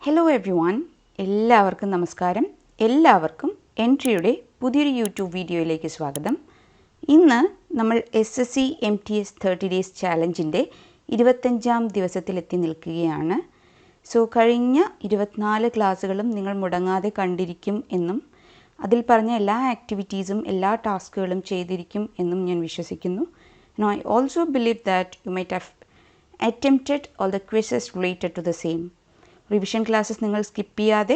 Hello every one, എല്ലാവർക്കും നമസ്കാരം. എല്ലാവർക്കും എൻട്രിയുടെ പുതിയൊരു യൂട്യൂബ് വീഡിയോയിലേക്ക് സ്വാഗതം. ഇന്ന് നമ്മൾ SSC MTS 30 ഡേയ്സ് ചാലഞ്ചിൻ്റെ 25-ാം ദിവസത്തിലെത്തി നിൽക്കുകയാണ്. കഴിഞ്ഞ 24 ക്ലാസ്സുകളും നിങ്ങൾ മുടങ്ങാതെ കണ്ടിരിക്കും എന്നും അതിൽ പറഞ്ഞ എല്ലാ ആക്ടിവിറ്റീസും എല്ലാ ടാസ്കുകളും ചെയ്തിരിക്കും എന്നും ഞാൻ വിശ്വസിക്കുന്നു. Now I also believe that you might have attempted all the quizzes related to the same. Revision classes നിങ്ങൾ സ്കിപ്പ് ചെയ്യാതെ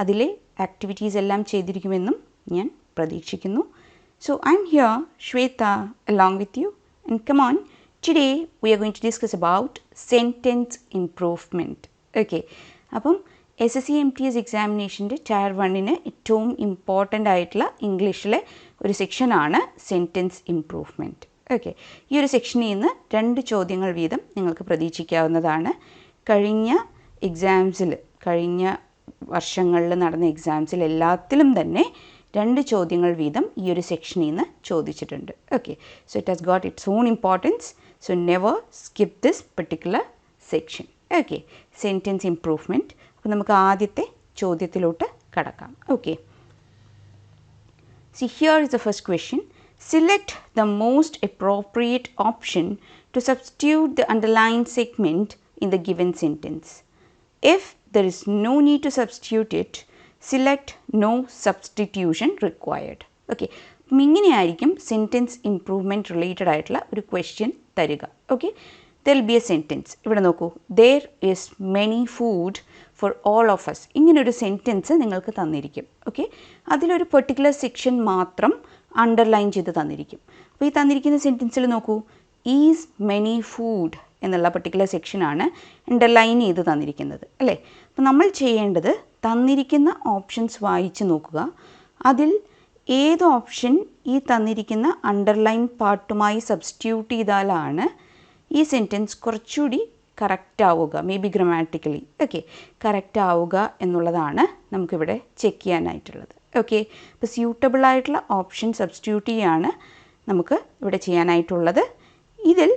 അതിലെ ആക്ടിവിറ്റീസ് എല്ലാം ചെയ്തിരിക്കുമെന്നും ഞാൻ പ്രതീക്ഷിക്കുന്നു. So I'm here, Shweta, along with you, and come on, today we are going to discuss about sentence improvement. Okay, അപ്പം SSC MTS എക്സാമിനേഷൻ്റെ tyre 1-ന് ഏറ്റവും important ആയിട്ടുള്ള ഇംഗ്ലീഷിലെ ഒരു സെക്ഷനാണ് സെൻറ്റൻസ് ഇംപ്രൂവ്മെൻറ്റ്. ഓക്കെ, ഈ ഒരു സെക്ഷനിൽ നിന്ന് 2 ചോദ്യങ്ങൾ വീതം നിങ്ങൾക്ക് പ്രതീക്ഷിക്കാവുന്നതാണ്. കഴിഞ്ഞ വർഷങ്ങളിൽ നടന്ന എക്സാംസിൽ എല്ലാത്തിലും തന്നെ 2 ചോദ്യങ്ങൾ വീതം ഈ ഒരു സെക്ഷനിൽ നിന്ന് ചോദിച്ചിട്ടുണ്ട്. Okay, so it has got it's on importance. So never skip this particular section. Okay, sentence improvement. അപ്പോൾ നമുക്ക് ആദ്യത്തെ ചോദ്യത്തിലോട്ട് കടക്കാം. Okay, see here is the first question. Select the most appropriate option to substitute the underlined segment in the given sentence. If there is no need to substitute it, select no substitution required. Okay, ഇങ്ങനെയായിരിക്കും sentence improvement related ആയിട്ടുള്ള ഒരു question തരിക. Okay, there will be a sentence. ഇവിടെ നോക്കൂ, there is many food for all of us. ഇങ്ങനൊരു sentence നിങ്ങൾക്ക് തന്നിരിക്കും. Okay, അതിലൊരു പെർട്ടിക്കുലർ സെക്ഷൻ മാത്രം അണ്ടർലൈൻ ചെയ്ത് തന്നിരിക്കും. അപ്പോൾ ഈ തന്നിരിക്കുന്ന സെൻറ്റൻസിൽ നോക്കൂ, ഈസ് മെനി ഫുഡ് എന്നുള്ള പെർട്ടിക്കുലർ സെക്ഷനാണ് അണ്ടർലൈൻ ചെയ്ത് തന്നിരിക്കുന്നത് അല്ലേ. അപ്പോൾ നമ്മൾ ചെയ്യേണ്ടത് തന്നിരിക്കുന്ന ഓപ്ഷൻസ് വായിച്ച് നോക്കുക. അതിൽ ഏത് ഓപ്ഷൻ ഈ തന്നിരിക്കുന്ന അണ്ടർലൈൻ പാർട്ടുമായി സബ്സ്റ്റിറ്റ്യൂട്ട് ചെയ്താലാണ് ഈ സെൻറ്റൻസ് കുറച്ചുകൂടി കറക്റ്റ് ആവുക, may be grammatically okay correct ആവുക എന്നുള്ളതാണ് നമുക്കിവിടെ ചെക്ക് ചെയ്യാനായിട്ടുള്ളത്. ഓക്കെ, അപ്പോൾ സ്യൂട്ടബിൾ ആയിട്ടുള്ള ഓപ്ഷൻ സബ്സ്റ്റിറ്റ്യൂട്ട് ചെയ്യാണ് നമുക്ക് ഇവിടെ ചെയ്യാനായിട്ടുള്ളത്. ഇതിൽ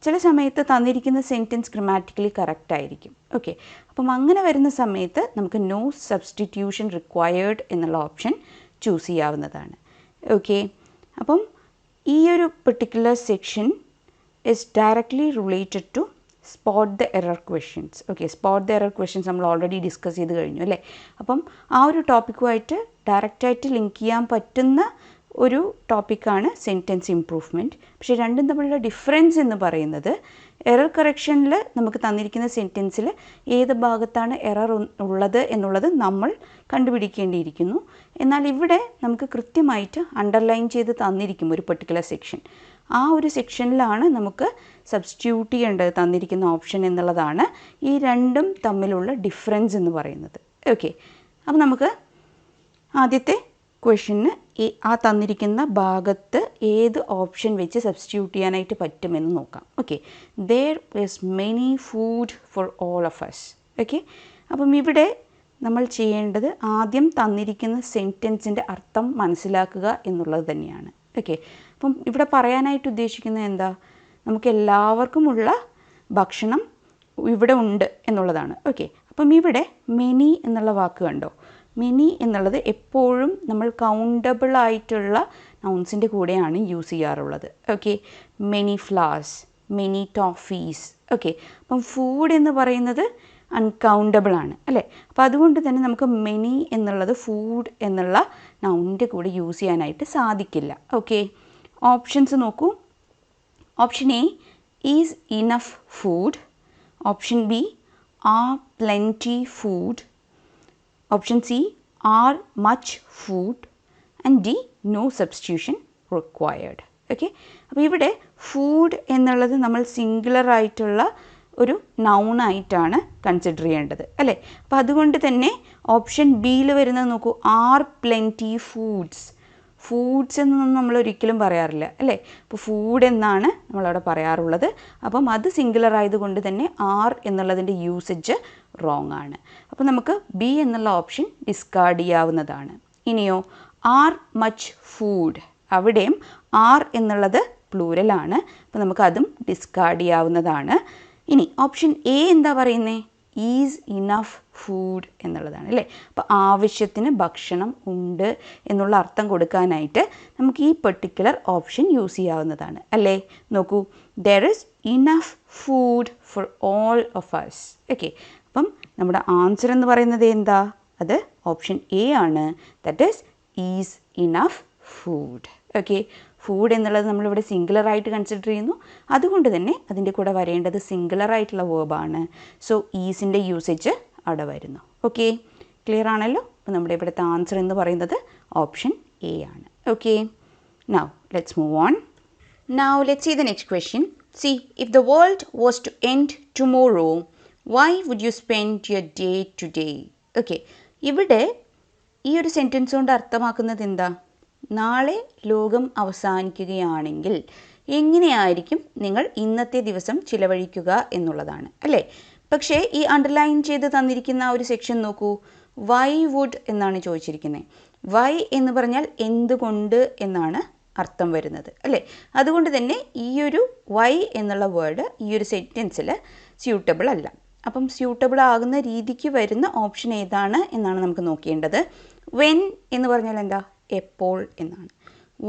ചില സമയത്ത് തന്നിരിക്കുന്ന സെൻറ്റൻസ് ഗ്രമാറ്റിക്കലി കറക്റ്റ് ആയിരിക്കും. ഓക്കെ, അപ്പം അങ്ങനെ വരുന്ന സമയത്ത് നമുക്ക് നോ സബ്സ്റ്റിറ്റ്യൂഷൻ റിക്വയർഡ് എന്നുള്ള ഓപ്ഷൻ ചൂസ് ചെയ്യാവുന്നതാണ്. ഓക്കെ, അപ്പം ഈ ഒരു particular section is directly related to spot the error questions. Okay, spot the error questions നമ്മൾ ഓൾറെഡി ഡിസ്കസ് ചെയ്ത് കഴിഞ്ഞു അല്ലേ. അപ്പം ആ ഒരു ടോപ്പിക്കുമായിട്ട് ഡയറക്റ്റായിട്ട് ലിങ്ക് ചെയ്യാൻ പറ്റുന്ന ഒരു ടോപ്പിക്കാണ് സെൻറ്റൻസ് ഇംപ്രൂവ്മെൻറ്റ്. പക്ഷേ രണ്ടും തമ്മിലുള്ള ഡിഫറൻസ് എന്ന് പറയുന്നത് എറർ കറക്ഷനിൽ നമുക്ക് തന്നിരിക്കുന്ന സെൻറ്റൻസിൽ ഏത് ഭാഗത്താണ് എറർ ഉള്ളത് എന്നുള്ളത് നമ്മൾ കണ്ടുപിടിക്കേണ്ടിയിരിക്കുന്നു. എന്നാൽ ഇവിടെ നമുക്ക് കൃത്യമായിട്ട് അണ്ടർലൈൻ ചെയ്ത് തന്നിരിക്കും ഒരു പെർട്ടിക്കുലർ സെക്ഷൻ. ആ ഒരു സെക്ഷനിലാണ് നമുക്ക് സബ്സ്റ്റിറ്റ്യൂട്ട് ചെയ്യേണ്ടത് തന്നിരിക്കുന്ന ഓപ്ഷൻ എന്നുള്ളതാണ് ഈ രണ്ടും തമ്മിലുള്ള ഡിഫറൻസ് എന്ന് പറയുന്നത്. ഓക്കെ, അപ്പോൾ നമുക്ക് ആദ്യത്തെ ക്വസ്റ്റ്യന് ആ തന്നിരിക്കുന്ന ഭാഗത്ത് ഏത് ഓപ്ഷൻ വെച്ച് സബ്സ്റ്റിറ്റ്യൂട്ട് ചെയ്യാനായിട്ട് പറ്റുമെന്ന് നോക്കാം. Okay, there is many food for all of us. Okay, അപ്പം ഇവിടെ നമ്മൾ ചെയ്യേണ്ടത് ആദ്യം തന്നിരിക്കുന്ന സെൻറ്റൻസിൻ്റെ അർത്ഥം മനസ്സിലാക്കുക എന്നുള്ളത് തന്നെയാണ്. ഓക്കെ, അപ്പം ഇവിടെ പറയാനായിട്ട് ഉദ്ദേശിക്കുന്നത് എന്താ, നമുക്ക് എല്ലാവർക്കുമുള്ള ഭക്ഷണം ഇവിടെ ഉണ്ട് എന്നുള്ളതാണ്. ഓക്കെ, അപ്പം ഇവിടെ മെനി എന്നുള്ള വാക്ക് കണ്ടോ, മെനി എന്നുള്ളത് എപ്പോഴും നമ്മൾ കൗണ്ടബിൾ ആയിട്ടുള്ള നൗൺസിൻ്റെ കൂടെയാണ് യൂസ് ചെയ്യാറുള്ളത്. Okay, many flowers, many toffees. Okay, അപ്പം ഫുഡ് എന്ന് പറയുന്നത് അൺകൗണ്ടബിൾ ആണ് അല്ലേ. അപ്പോൾ അതുകൊണ്ട് തന്നെ നമുക്ക് മെനി എന്നുള്ളത് ഫുഡ് എന്നുള്ള നൗണിൻ്റെ കൂടെ യൂസ് ചെയ്യാനായിട്ട് സാധിക്കില്ല. ഓക്കെ, ഓപ്ഷൻസ് നോക്കൂ. Option A is enough food, option B are plenty food, option C are much food, and D no substitution required. Okay, അപ്പോൾ ഇവിടെ ഫുഡ് എന്നുള്ളത് നമ്മൾ സിംഗുലർ ആയിട്ടുള്ള ഒരു നൗണായിട്ടാണ് കൺസിഡർ ചെയ്യേണ്ടത് അല്ലേ. അപ്പോൾ അതുകൊണ്ട് തന്നെ ഓപ്ഷൻ ബിയിൽ വരുന്നത് നോക്കൂ, ആർ പ്ലെൻറ്റി ഫുഡ്സ്. ഫുഡ്സ് എന്നൊന്നും നമ്മൾ ഒരിക്കലും പറയാറില്ല അല്ലേ. അപ്പോൾ ഫുഡ് എന്നാണ് നമ്മളവിടെ പറയാറുള്ളത്. അപ്പം അത് സിംഗുലർ ആയതുകൊണ്ട് തന്നെ ആർ എന്നുള്ളതിൻ്റെ യൂസേജ് റോങ് ആണ്. അപ്പോൾ നമുക്ക് ബി എന്നുള്ള ഓപ്ഷൻ ഡിസ്കാർഡ് ചെയ്യാവുന്നതാണ്. ഇനിയോ ആർ മച്ച് ഫുഡ്, അവിടെയും ആർ എന്നുള്ളത് പ്ലൂരലാണ്. അപ്പോൾ നമുക്കതും ഡിസ്കാർഡ് ചെയ്യാവുന്നതാണ്. ഇനി ഓപ്ഷൻ എ എന്താ പറയുന്നത്, ഈസ് ഇനഫ് ഫുഡ് എന്നുള്ളതാണ് അല്ലേ. അപ്പോൾ ആവശ്യത്തിന് ഭക്ഷണം ഉണ്ട് എന്നുള്ള അർത്ഥം കൊടുക്കാനായിട്ട് നമുക്ക് ഈ പെർട്ടിക്കുലർ ഓപ്ഷൻ യൂസ് ചെയ്യാവുന്നതാണ് അല്ലേ. നോക്കൂ, there is enough food for all of us. Okay, അപ്പം നമ്മുടെ ആൻസർ എന്ന് പറയുന്നത് എന്താ? അത് ഓപ്ഷൻ എ ആണ്. That is enough food. Okay, food എന്നുള്ളത് നമ്മളിവിടെ സിംഗുലറായിട്ട് കൺസിഡർ ചെയ്യുന്നു, അതുകൊണ്ട് തന്നെ അതിൻ്റെ കൂടെ വരേണ്ടത് സിംഗുലറായിട്ടുള്ള വേർബാണ്. സോ ഈസിൻ്റെ യൂസേജ് അവിടെ വരുന്നു. ഓക്കെ, ക്ലിയർ ആണല്ലോ. അപ്പോൾ നമ്മുടെ ഇവിടുത്തെ ആൻസർ എന്ന് പറയുന്നത് ഓപ്ഷൻ എ ആണ്. Okay, now let's move on. Now let's see the next question. C, if the world was to end tomorrow, why would you spend your day today? Okay, ഇവിടെ ഈ ഒരു സെൻറ്റൻസ് കൊണ്ട് അർത്ഥമാക്കുന്നത് എന്താ? നാളെ ലോകം അവസാനിക്കുകയാണെങ്കിൽ എങ്ങനെയായിരിക്കും നിങ്ങൾ ഇന്നത്തെ ദിവസം ചിലവഴിക്കുക എന്നുള്ളതാണ് അല്ലേ. പക്ഷേ ഈ അണ്ടർലൈൻ ചെയ്ത് തന്നിരിക്കുന്ന ഒരു സെക്ഷൻ നോക്കൂ, വൈ വുഡ് എന്നാണ് ചോദിച്ചിരിക്കുന്നത്. വൈ എന്ന് പറഞ്ഞാൽ എന്തുകൊണ്ട് എന്നാണ് അർത്ഥം വരുന്നത് അല്ലേ. അതുകൊണ്ട് തന്നെ ഈ ഒരു വൈ എന്നുള്ള വേർഡ് ഈ ഒരു സെൻറ്റൻസിൽ സ്യൂട്ടബിൾ അല്ല. അപ്പം സ്യൂട്ടബിൾ ആകുന്ന രീതിക്ക് വരുന്ന ഓപ്ഷൻ ഏതാണ് എന്നാണ് നമുക്ക് നോക്കേണ്ടത്. വെൻ എന്ന് പറഞ്ഞാൽ എന്താ? എപ്പോൾ എന്നാണ്.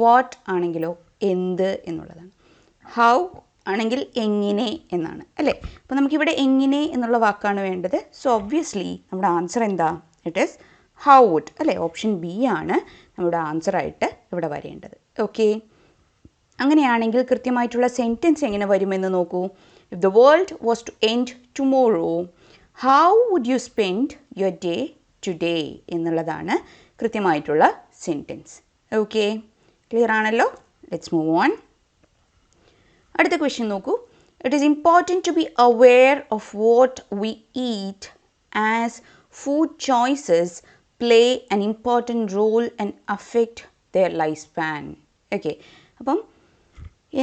വാട്ട് ആണെങ്കിലോ എന്ത് എന്നുള്ളതാണ്. ഹൗ ആണെങ്കിൽ എങ്ങനെ എന്നാണ് അല്ലേ. അപ്പോൾ നമുക്കിവിടെ എങ്ങനെ എന്നുള്ള വാക്കാണ് വേണ്ടത്. സോ ഒബ്വിയസ്ലി നമ്മുടെ ആൻസർ എന്താ? ഇറ്റ് ഈസ് ഹൗ വുഡ് അല്ലേ. ഓപ്ഷൻ ബി ആണ് നമ്മുടെ ആൻസറായിട്ട് ഇവിടെ വരേണ്ടത്. ഓക്കെ, അങ്ങനെയാണെങ്കിൽ കൃത്യമായിട്ടുള്ള സെൻറ്റൻസ് എങ്ങനെ വരുമെന്ന് നോക്കൂ. If the world was to end tomorrow, how would you spend your day today എന്നുള്ളതാണ് കൃത്യമായിട്ടുള്ള സെൻറ്റൻസ്. ഓക്കെ, ക്ലിയർ ആണല്ലോ. Let's move on. അടുത്ത ക്വസ്റ്റ്യൻ നോക്കൂ. It is important to be aware of what we eat as food choices play an important role and affect their life span. Okay, അപ്പം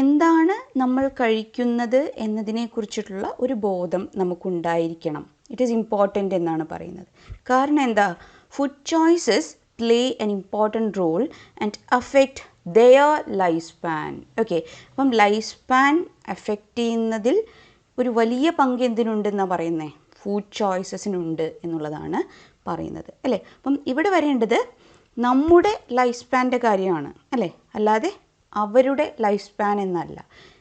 എന്താണ് നമ്മൾ കഴിക്കുന്നത് എന്നതിനെക്കുറിച്ചിട്ടുള്ള ഒരു ബോധം നമുക്കുണ്ടായിരിക്കണം. ഇറ്റ് ഈസ് ഇമ്പോർട്ടൻ്റ് എന്നാണ് പറയുന്നത്. കാരണം എന്താ? Food choices play an important role and affect their life span. Okay, അപ്പം ലൈഫ് സ്പാൻ അഫക്റ്റ് ചെയ്യുന്നതിൽ ഒരു വലിയ പങ്ക് എന്തിനുണ്ടെന്നാണ് പറയുന്നത്? ഫുഡ് ചോയ്സസിനുണ്ട് എന്നുള്ളതാണ് പറയുന്നത് അല്ലേ. അപ്പം ഇവിടെ വരേണ്ടത് നമ്മുടെ ലൈഫ് സ്പാൻ്റെ കാര്യമാണ് അല്ലേ, അല്ലാതെ അവരുടെ ലൈഫ് സ്പാൻ എന്നല്ല.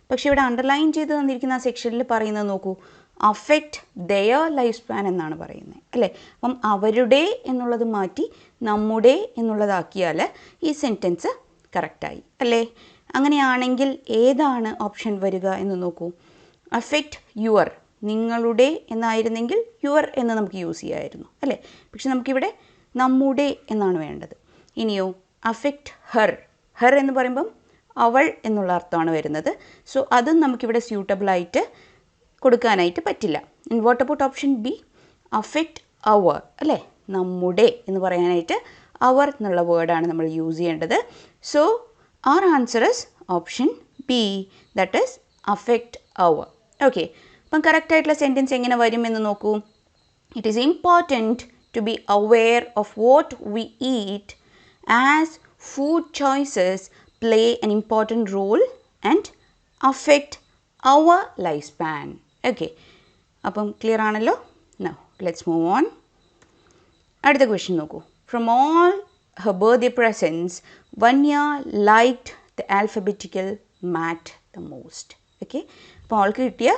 പക്ഷേ ഇവിടെ അണ്ടർലൈൻ ചെയ്ത് തന്നിരിക്കുന്ന ആ സെക്ഷനിൽ പറയുന്നത് നോക്കൂ, അഫക്റ്റ് ദെയർ ലൈഫ് സ്പാൻ എന്നാണ് പറയുന്നത് അല്ലേ. അപ്പം അവരുടെ എന്നുള്ളത് മാറ്റി നമ്മുടെ എന്നുള്ളതാക്കിയാൽ ഈ സെൻറ്റൻസ് കറക്റ്റായി അല്ലേ. അങ്ങനെയാണെങ്കിൽ ഏതാണ് ഓപ്ഷൻ വരിക എന്ന് നോക്കൂ. അഫക്റ്റ് യുവർ, നിങ്ങളുടെ എന്നായിരുന്നെങ്കിൽ യുവർ എന്ന് നമുക്ക് യൂസ് ചെയ്യാമായിരുന്നു അല്ലേ. പക്ഷെ നമുക്കിവിടെ നമ്മുടെ എന്നാണ് വേണ്ടത്. ഇനിയോ അഫക്റ്റ് ഹെർ, ഹെർ എന്ന് പറയുമ്പം അവൾ എന്നുള്ള അർത്ഥമാണ് വരുന്നത്. സോ അതും നമുക്കിവിടെ സ്യൂട്ടബിളായിട്ട് കൊടുക്കാനായിട്ട് പറ്റില്ല. And what about option B? Affect അവർ അല്ലേ, നമ്മുടെ എന്ന് പറയാനായിട്ട് അവർ എന്നുള്ള വേർഡാണ് നമ്മൾ യൂസ് ചെയ്യേണ്ടത്. So our answer is option B, that is affect our. Okay, അപ്പം കറക്റ്റായിട്ടുള്ള സെൻറ്റൻസ് എങ്ങനെ വരും എന്ന് നോക്കൂ. It is important to be aware of what we eat as food choices play an important role and affect our life span. Okay, അപ്പം clear ആണല്ലോ. Now let's move on. അടുത്ത question നോക്കൂ. From all her birthday presents, Vanya liked the alphabetical mat the most. Okay, അപ്പോൾ അവൾക്ക് കിട്ടിയ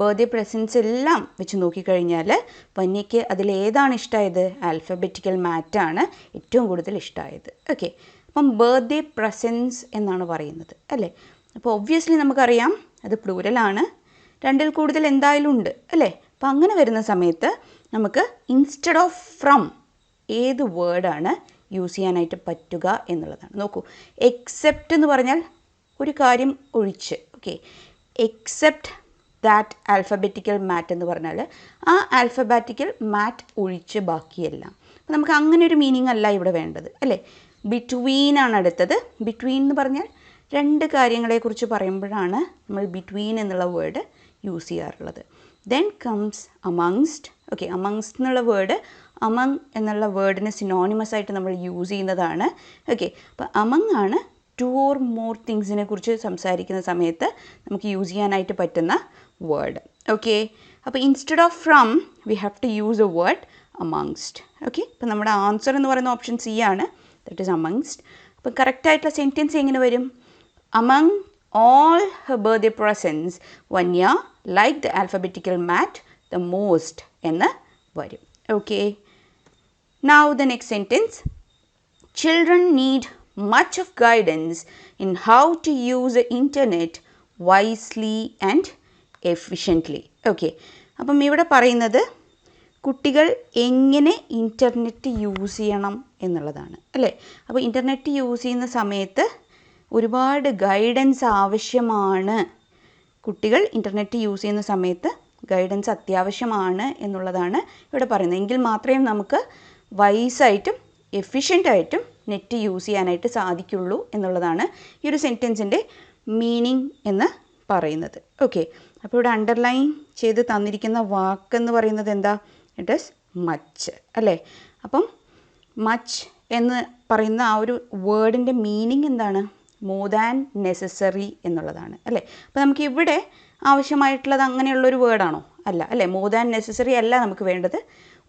birthday presence എല്ലാം വെച്ച് നോക്കിക്കഴിഞ്ഞാൽ വന്യയ്ക്ക് അതിലേതാണ് ഇഷ്ടമായത്? ആൽഫബറ്റിക്കൽ മാറ്റാണ് ഏറ്റവും കൂടുതൽ ഇഷ്ടമായത്. ഓക്കെ, അപ്പം ബർത്ത്ഡേ പ്രസൻസ് എന്നാണ് പറയുന്നത് അല്ലേ. അപ്പോൾ ഒബ്വിയസ്ലി നമുക്കറിയാം അത് പ്ലൂരലാണ്, രണ്ടിൽ കൂടുതൽ എന്തായാലും ഉണ്ട് അല്ലേ. അപ്പോൾ അങ്ങനെ വരുന്ന സമയത്ത് നമുക്ക് ഇൻസ്റ്റെഡ് ഓഫ് ഫ്രം ഏത് വേർഡാണ് യൂസ് ചെയ്യാനായിട്ട് പറ്റുക എന്നുള്ളതാണ്. നോക്കൂ, എക്സെപ്റ്റ് എന്ന് പറഞ്ഞാൽ ഒരു കാര്യം ഒഴിച്ച്. ഓക്കെ, എക്സെപ്റ്റ് ദാറ്റ് ആൽഫബറ്റിക്കൽ മാറ്റ് എന്ന് പറഞ്ഞാൽ ആ ആൽഫബറ്റിക്കൽ മാറ്റ് ഒഴിച്ച് ബാക്കിയെല്ലാം. അപ്പോൾ നമുക്ക് അങ്ങനെ ഒരു മീനിങ് അല്ല ഇവിടെ വേണ്ടത് അല്ലേ. ബിറ്റ്വീൻ ആണ് അടുത്തത്. ബിറ്റ്വീൻ എന്ന് പറഞ്ഞാൽ രണ്ട് കാര്യങ്ങളെക്കുറിച്ച് പറയുമ്പോഴാണ് നമ്മൾ ബിറ്റ്വീൻ എന്നുള്ള വേർഡ് യൂസ് ചെയ്യാറുള്ളത്. Then comes amongst. Okay, amongst എന്നുള്ള വേർഡ് അമങ് എന്നുള്ള വേർഡിന് സിനോണിമസ് ആയിട്ട് നമ്മൾ യൂസ് ചെയ്യുന്നതാണ്. ഓക്കെ, അപ്പോൾ അമങ് ആണ് ടു ഓർ മോർ തിങ്സിനെ കുറിച്ച് സംസാരിക്കുന്ന സമയത്ത് നമുക്ക് യൂസ് ചെയ്യാനായിട്ട് പറ്റുന്ന word. Okay, അപ്പോൾ instead of from we have to use a word amongst. Okay, അപ്പോൾ നമ്മുടെ ആൻസർ എന്ന് പറയുന്ന ഓപ്ഷൻ സി ആണ്, ദാറ്റ് ഈസ് amongst. അപ്പോൾ കറക്റ്റ് ആയിട്ടുള്ള സെൻറ്റൻസ് എങ്ങനെ വരും? among all her birthday presents Vanya liked the alphabetical mat the most എന്ന് വരും. Okay, now the next sentence, children need much of guidance in how to use the internet wisely and efficiently. Okay, അപ്പം ഇവിടെ പറയുന്നത് കുട്ടികൾ എങ്ങനെ internet use ചെയ്യണം എന്നുള്ളതാണ് അല്ലേ. അപ്പോൾ ഇൻ്റർനെറ്റ് യൂസ് ചെയ്യുന്ന സമയത്ത് ഒരുപാട് ഗൈഡൻസ് ആവശ്യമാണ്. കുട്ടികൾ ഇൻ്റർനെറ്റ് യൂസ് ചെയ്യുന്ന സമയത്ത് ഗൈഡൻസ് അത്യാവശ്യമാണ് എന്നുള്ളതാണ് ഇവിടെ പറയുന്നത്. എങ്കിൽ മാത്രമേ നമുക്ക് വൈസായിട്ടും എഫിഷ്യൻ്റായിട്ടും നെറ്റ് യൂസ് ചെയ്യാനായിട്ട് സാധിക്കുള്ളൂ എന്നുള്ളതാണ് ഈ ഒരു സെൻറ്റൻസിൻ്റെ മീനിങ് എന്ന് പറയുന്നത്. ഓക്കെ, അപ്പോൾ ഇവിടെ അണ്ടർലൈൻ ചെയ്ത് തന്നിരിക്കുന്ന വാക്കെന്ന് പറയുന്നത് എന്താ? ഇറ്റ് ഈസ് മച്ച് അല്ലേ. അപ്പം മച്ച് എന്ന് പറയുന്ന ആ ഒരു വേർഡിൻ്റെ മീനിങ് എന്താണ്? മോർ ദാൻ നെസസറി എന്നുള്ളതാണ് അല്ലേ. അപ്പോൾ നമുക്ക് ഇവിടെ ആവശ്യമായിട്ടുള്ളത് അങ്ങനെയുള്ളൊരു വേർഡാണോ? അല്ല അല്ലേ. മോർ ദാൻ നെസസറി അല്ല നമുക്ക് വേണ്ടത്,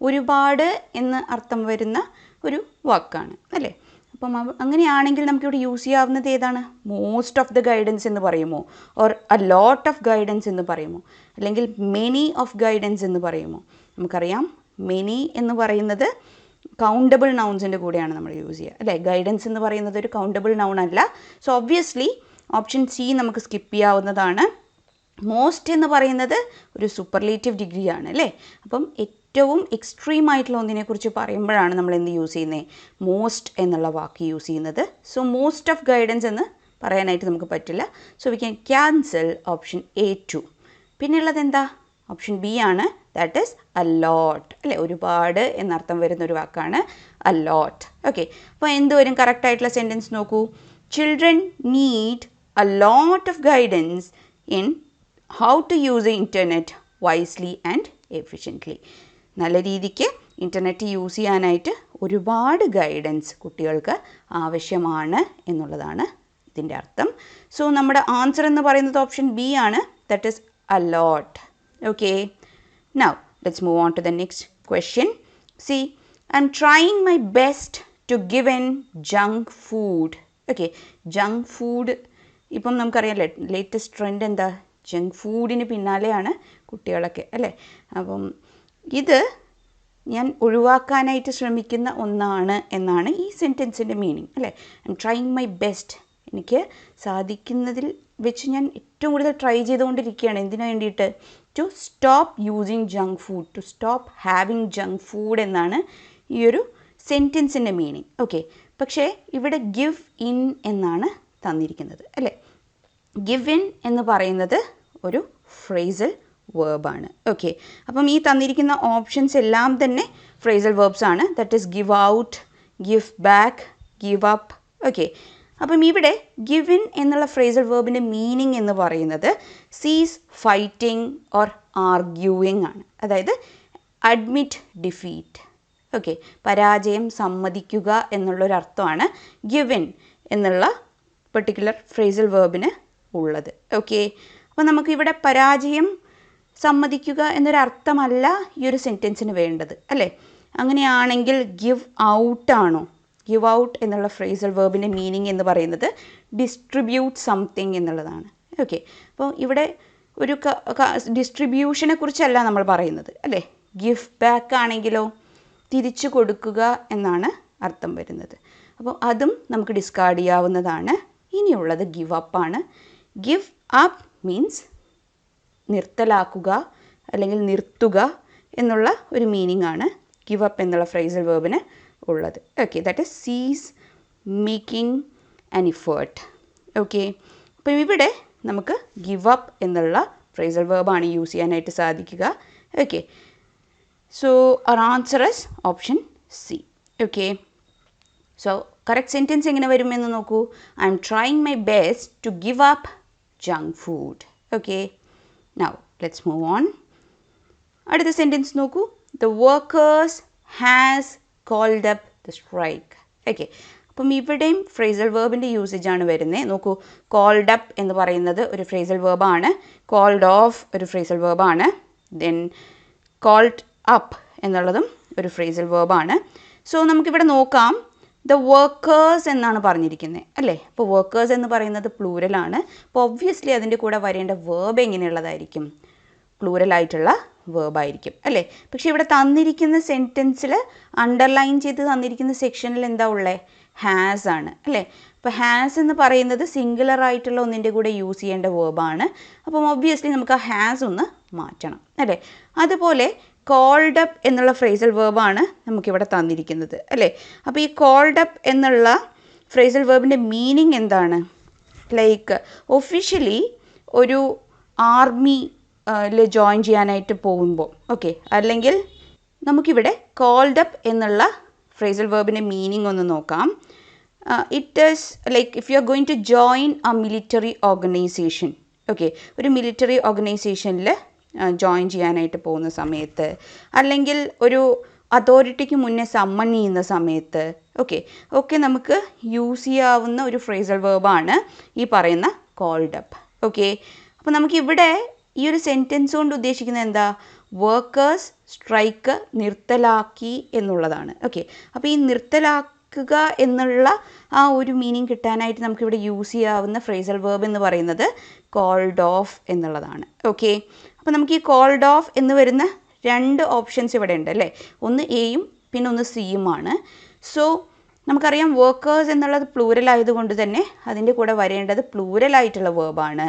ഒരുപാട് എന്ന് അർത്ഥം വരുന്ന ഒരു വാക്കാണ് അല്ലേ. അപ്പം അങ്ങനെയാണെങ്കിൽ നമുക്കിവിടെ യൂസ് ചെയ്യാവുന്നത് ഏതാണ്? മോസ്റ്റ് ഓഫ് ദ ഗൈഡൻസ് എന്ന് പറയുമോ, or A lot of guidance എന്ന് പറയുമോ, അല്ലെങ്കിൽ മെനി ഓഫ് ഗൈഡൻസ് എന്ന് പറയുമോ? നമുക്കറിയാം മെനി എന്ന് പറയുന്നത് കൗണ്ടബിൾ നൗൺസിൻ്റെ കൂടെയാണ് നമ്മൾ യൂസ് ചെയ്യുക അല്ലേ. ഗൈഡൻസ് എന്ന് പറയുന്നത് ഒരു കൗണ്ടബിൾ നൗൺ അല്ല. സോ ഒബ്വിയസ്ലി ഓപ്ഷൻ സി നമുക്ക് സ്കിപ്പ് ചെയ്യാവുന്നതാണ്. മോസ്റ്റ് എന്ന് പറയുന്നത് ഒരു സൂപ്പർലേറ്റീവ് ഡിഗ്രിയാണ് അല്ലേ. അപ്പം ഏറ്റവും എക്സ്ട്രീം ആയിട്ടുള്ള ഒന്നിനെക്കുറിച്ച് പറയുമ്പോഴാണ് നമ്മൾ എന്ത് യൂസ് ചെയ്യുന്നത്? മോസ്റ്റ് എന്നുള്ള വാക്ക് യൂസ് ചെയ്യുന്നത്. സോ മോസ്റ്റ് ഓഫ് ഗൈഡൻസ് എന്ന് പറയാനായിട്ട് നമുക്ക് പറ്റില്ല. So we can cancel option A2. പിന്നെയുള്ളത് എന്താ? ഓപ്ഷൻ ബി ആണ്, ദാറ്റ് ഈസ് എ ലോട്ട് അല്ലേ. ഒരുപാട് എന്നർത്ഥം വരുന്നൊരു വാക്കാണ് എ ലോട്ട്. ഓക്കെ, അപ്പോൾ എന്ത് വരും കറക്റ്റ് ആയിട്ടുള്ള സെൻറ്റൻസ് നോക്കൂ. Children need a lot of guidance in how to use the internet wisely and efficiently. നല്ല രീതിക്ക് ഇൻ്റർനെറ്റ് യൂസ് ചെയ്യാനായിട്ട് ഒരുപാട് ഗൈഡൻസ് കുട്ടികൾക്ക് ആവശ്യമാണ് എന്നുള്ളതാണ് ഇതിൻ്റെ അർത്ഥം. സോ നമ്മുടെ ആൻസർ എന്ന് പറയുന്നത് ഓപ്ഷൻ ബി ആണ്, that is a lot. Okay, now let's move on to the next question. See, I'm trying my best to give in junk food. Okay, junk food ഇപ്പം നമുക്കറിയാം ലേറ്റസ്റ്റ് ട്രെൻഡ് എന്താ? Junk ഫുഡിന് പിന്നാലെയാണ് കുട്ടികളൊക്കെ അല്ലേ. അപ്പം ഇത് ഞാൻ ഒഴിവാക്കാനായിട്ട് ശ്രമിക്കുന്ന ഒന്നാണ് എന്നാണ് ഈ സെൻറ്റൻസിൻ്റെ മീനിങ് അല്ലേ. I M trying my best, എനിക്ക് സാധിക്കുന്നതിൽ വെച്ച് ഞാൻ ഏറ്റവും കൂടുതൽ ട്രൈ ചെയ്തുകൊണ്ടിരിക്കുകയാണ്. എന്തിനു വേണ്ടിയിട്ട്? To stop using junk food, to stop having junk food എന്നാണ് ഈ ഒരു സെൻറ്റൻസിൻ്റെ മീനിങ്. ഓക്കെ, പക്ഷേ ഇവിടെ ഗിവ് ഇൻ എന്നാണ് തന്നിരിക്കുന്നത് അല്ലേ. ഗിവ് ഇൻ എന്ന് പറയുന്നത് ഒരു ഫ്രേസൽ വേർബാണ്. ഓക്കെ, അപ്പം ഈ തന്നിരിക്കുന്ന ഓപ്ഷൻസ് എല്ലാം തന്നെ ഫ്രേസൽ വേർബ്സ് ആണ്. That is give out, give back, give up. Okay, അപ്പം ഇവിടെ ഗിവ് ഇൻ എന്നുള്ള ഫ്രേസൽ വേർബിൻ്റെ മീനിങ് എന്ന് പറയുന്നത് സീസ് ഫൈറ്റിംഗ് ഓർ ആർഗ്യൂയിങ് ആണ്. അതായത് അഡ്മിറ്റ് ഡിഫീറ്റ്. ഓക്കെ, പരാജയം സമ്മതിക്കുക എന്നുള്ളൊരർത്ഥമാണ് ഗിവ് ഇൻ എന്നുള്ള പെർട്ടിക്കുലർ ഫ്രേസൽ വേർബിന് ഉള്ളത്. ഓക്കെ, അപ്പോൾ നമുക്കിവിടെ പരാജയം സമ്മതിക്കുക എന്നൊരർത്ഥമല്ല ഈ ഒരു സെൻറ്റൻസിന് വേണ്ടത് അല്ലേ. അങ്ങനെയാണെങ്കിൽ ഗിവ് ഔട്ടാണോ? ഗിവ് ഔട്ട് എന്നുള്ള ഫ്രേസൽ വേർബിൻ്റെ മീനിങ് എന്ന് പറയുന്നത് ഡിസ്ട്രിബ്യൂട്ട് സംതിങ് എന്നുള്ളതാണ്. ഓക്കെ, അപ്പോൾ ഇവിടെ ഒരു ഡിസ്ട്രിബ്യൂഷനെ കുറിച്ചല്ല നമ്മൾ പറയുന്നത് അല്ലേ. ഗിവ് ബാക്ക് ആണെങ്കിലോ തിരിച്ചു കൊടുക്കുക എന്നാണ് അർത്ഥം വരുന്നത്. അപ്പോൾ അതും നമുക്ക് ഡിസ്കാർഡ് ചെയ്യാവുന്നതാണ്. ഇനിയുള്ളത് ഗിവ് അപ്പ് ആണ്. ഗിവ് അപ്പ് മീൻസ് നിർത്തലാക്കുക അല്ലെങ്കിൽ നിർത്തുക എന്നുള്ള ഒരു മീനിങ് ആണ് ഗിവ് അപ്പ് എന്നുള്ള ഫ്രേസൽ വേർബിന് ഉള്ളത്. Okay, that is cease making an effort. Okay, അപ്പം ഇവിടെ നമുക്ക് ഗിവ് അപ്പ് എന്നുള്ള ഫ്രേസൽ വേർബാണ് യൂസ് ചെയ്യാനായിട്ട് സാധിക്കുക. Okay, so our answer is option C. Okay, so correct sentence എങ്ങനെ വരുമെന്ന് നോക്കൂ. I'm trying my best to give up junk food. Okay, now let's move on. അടുത്ത സെൻറ്റൻസ് നോക്കൂ. The workers has called up the strike. Okay, അപ്പം ഇവിടെയും phrasal വേർബിൻ്റെ usage ആണ് വരുന്നത്. നോക്കൂ, കോൾഡ് അപ്പ് എന്ന് പറയുന്നത് ഒരു ഫ്രേസൽ വേർബാണ്, കോൾഡ് ഓഫ് ഒരു ഫ്രേസൽ വേർബാണ്, ദെൻ കോൾഡ് അപ്പ് എന്നുള്ളതും ഒരു ഫ്രേസൽ വേർബാണ്. സോ നമുക്കിവിടെ നോക്കാം, ദ വർക്കേഴ്സ് എന്നാണ് പറഞ്ഞിരിക്കുന്നത് അല്ലേ. അപ്പോൾ വർക്കേഴ്സ് എന്ന് പറയുന്നത് പ്ലൂരലാണ്. അപ്പോൾ ഒബ്വിയസ്ലി അതിൻ്റെ കൂടെ വരേണ്ട വേർബ് എങ്ങനെയുള്ളതായിരിക്കും? പ്ലൂരലായിട്ടുള്ള വേർബായിരിക്കും അല്ലേ. പക്ഷേ ഇവിടെ തന്നിരിക്കുന്ന സെൻറ്റൻസിൽ അണ്ടർലൈൻ ചെയ്ത് തന്നിരിക്കുന്ന സെക്ഷനിൽ എന്താ ഉള്ളത്? ഹാസ് ആണ് അല്ലേ. അപ്പോൾ ഹാസ് എന്ന് പറയുന്നത് സിംഗുലർ ആയിട്ടുള്ള ഒന്നിൻ്റെ കൂടെ യൂസ് ചെയ്യേണ്ട വേർബാണ്. അപ്പം ഒബ്വിയസ്ലി നമുക്ക് ആ ഹാസ് ഒന്ന് മാറ്റണം അല്ലേ. അതുപോലെ കോൾഡ് അപ്പ് എന്നുള്ള ഫ്രേസൽ വേർബാണ് നമുക്കിവിടെ തന്നിരിക്കുന്നത് അല്ലേ. അപ്പോൾ ഈ കോൾഡ് അപ്പ് എന്നുള്ള ഫ്രേസൽ വേർബിൻ്റെ മീനിങ് എന്താണ്? ലൈക്ക് ഒഫീഷ്യലി ഒരു ആർമി ജോയിൻ ചെയ്യാനായിട്ട് പോകുമ്പോൾ, ഓക്കെ, അല്ലെങ്കിൽ നമുക്കിവിടെ കോൾഡ് അപ്പ് എന്നുള്ള ഫ്രേസൽ വേർബിൻ്റെ മീനിങ് ഒന്ന് നോക്കാം. It is like if you are going to join a military organization, okay, ഒരു മിലിറ്ററി ഓർഗനൈസേഷനിൽ ജോയിൻ ചെയ്യാനായിട്ട് പോകുന്ന സമയത്ത്, അല്ലെങ്കിൽ ഒരു അതോറിറ്റിക്ക് മുന്നേ സമ്മൺ ചെയ്യുന്ന സമയത്ത്, ഒക്കെ നമുക്ക് യൂസ് ചെയ്യാവുന്ന ഒരു ഫ്രേസൽ വേർബാണ് ഈ പറയുന്ന കോൾഡ് അപ്പ്. ഓക്കെ, അപ്പോൾ നമുക്കിവിടെ ഈ ഒരു സെൻറ്റൻസ് കൊണ്ട് ഉദ്ദേശിക്കുന്നത് എന്താ? വർക്കേഴ്സ് സ്ട്രൈക്ക് നിർത്തലാക്കി എന്നുള്ളതാണ്. ഓക്കെ, അപ്പോൾ ഈ നിർത്തലാക്കുക എന്നുള്ള ആ ഒരു മീനിങ് കിട്ടാനായിട്ട് നമുക്കിവിടെ യൂസ് ചെയ്യാവുന്ന ഫ്രേസൽ വേർബ് എന്ന് പറയുന്നത് കോൾഡ് ഓഫ് എന്നുള്ളതാണ്. ഓക്കെ, അപ്പോൾ നമുക്ക് ഈ കോൾഡ് ഓഫ് എന്ന് വരുന്ന രണ്ട് ഓപ്ഷൻസ് ഇവിടെ ഉണ്ട് അല്ലേ. ഒന്ന് എയും പിന്നെ ഒന്ന് സിയുമാണ്. സോ നമുക്കറിയാം വർക്കേഴ്സ് എന്നുള്ളത് പ്ലൂരൽ ആയതുകൊണ്ട് തന്നെ അതിൻ്റെ കൂടെ വരേണ്ടത് പ്ലൂരലായിട്ടുള്ള വേർബാണ്.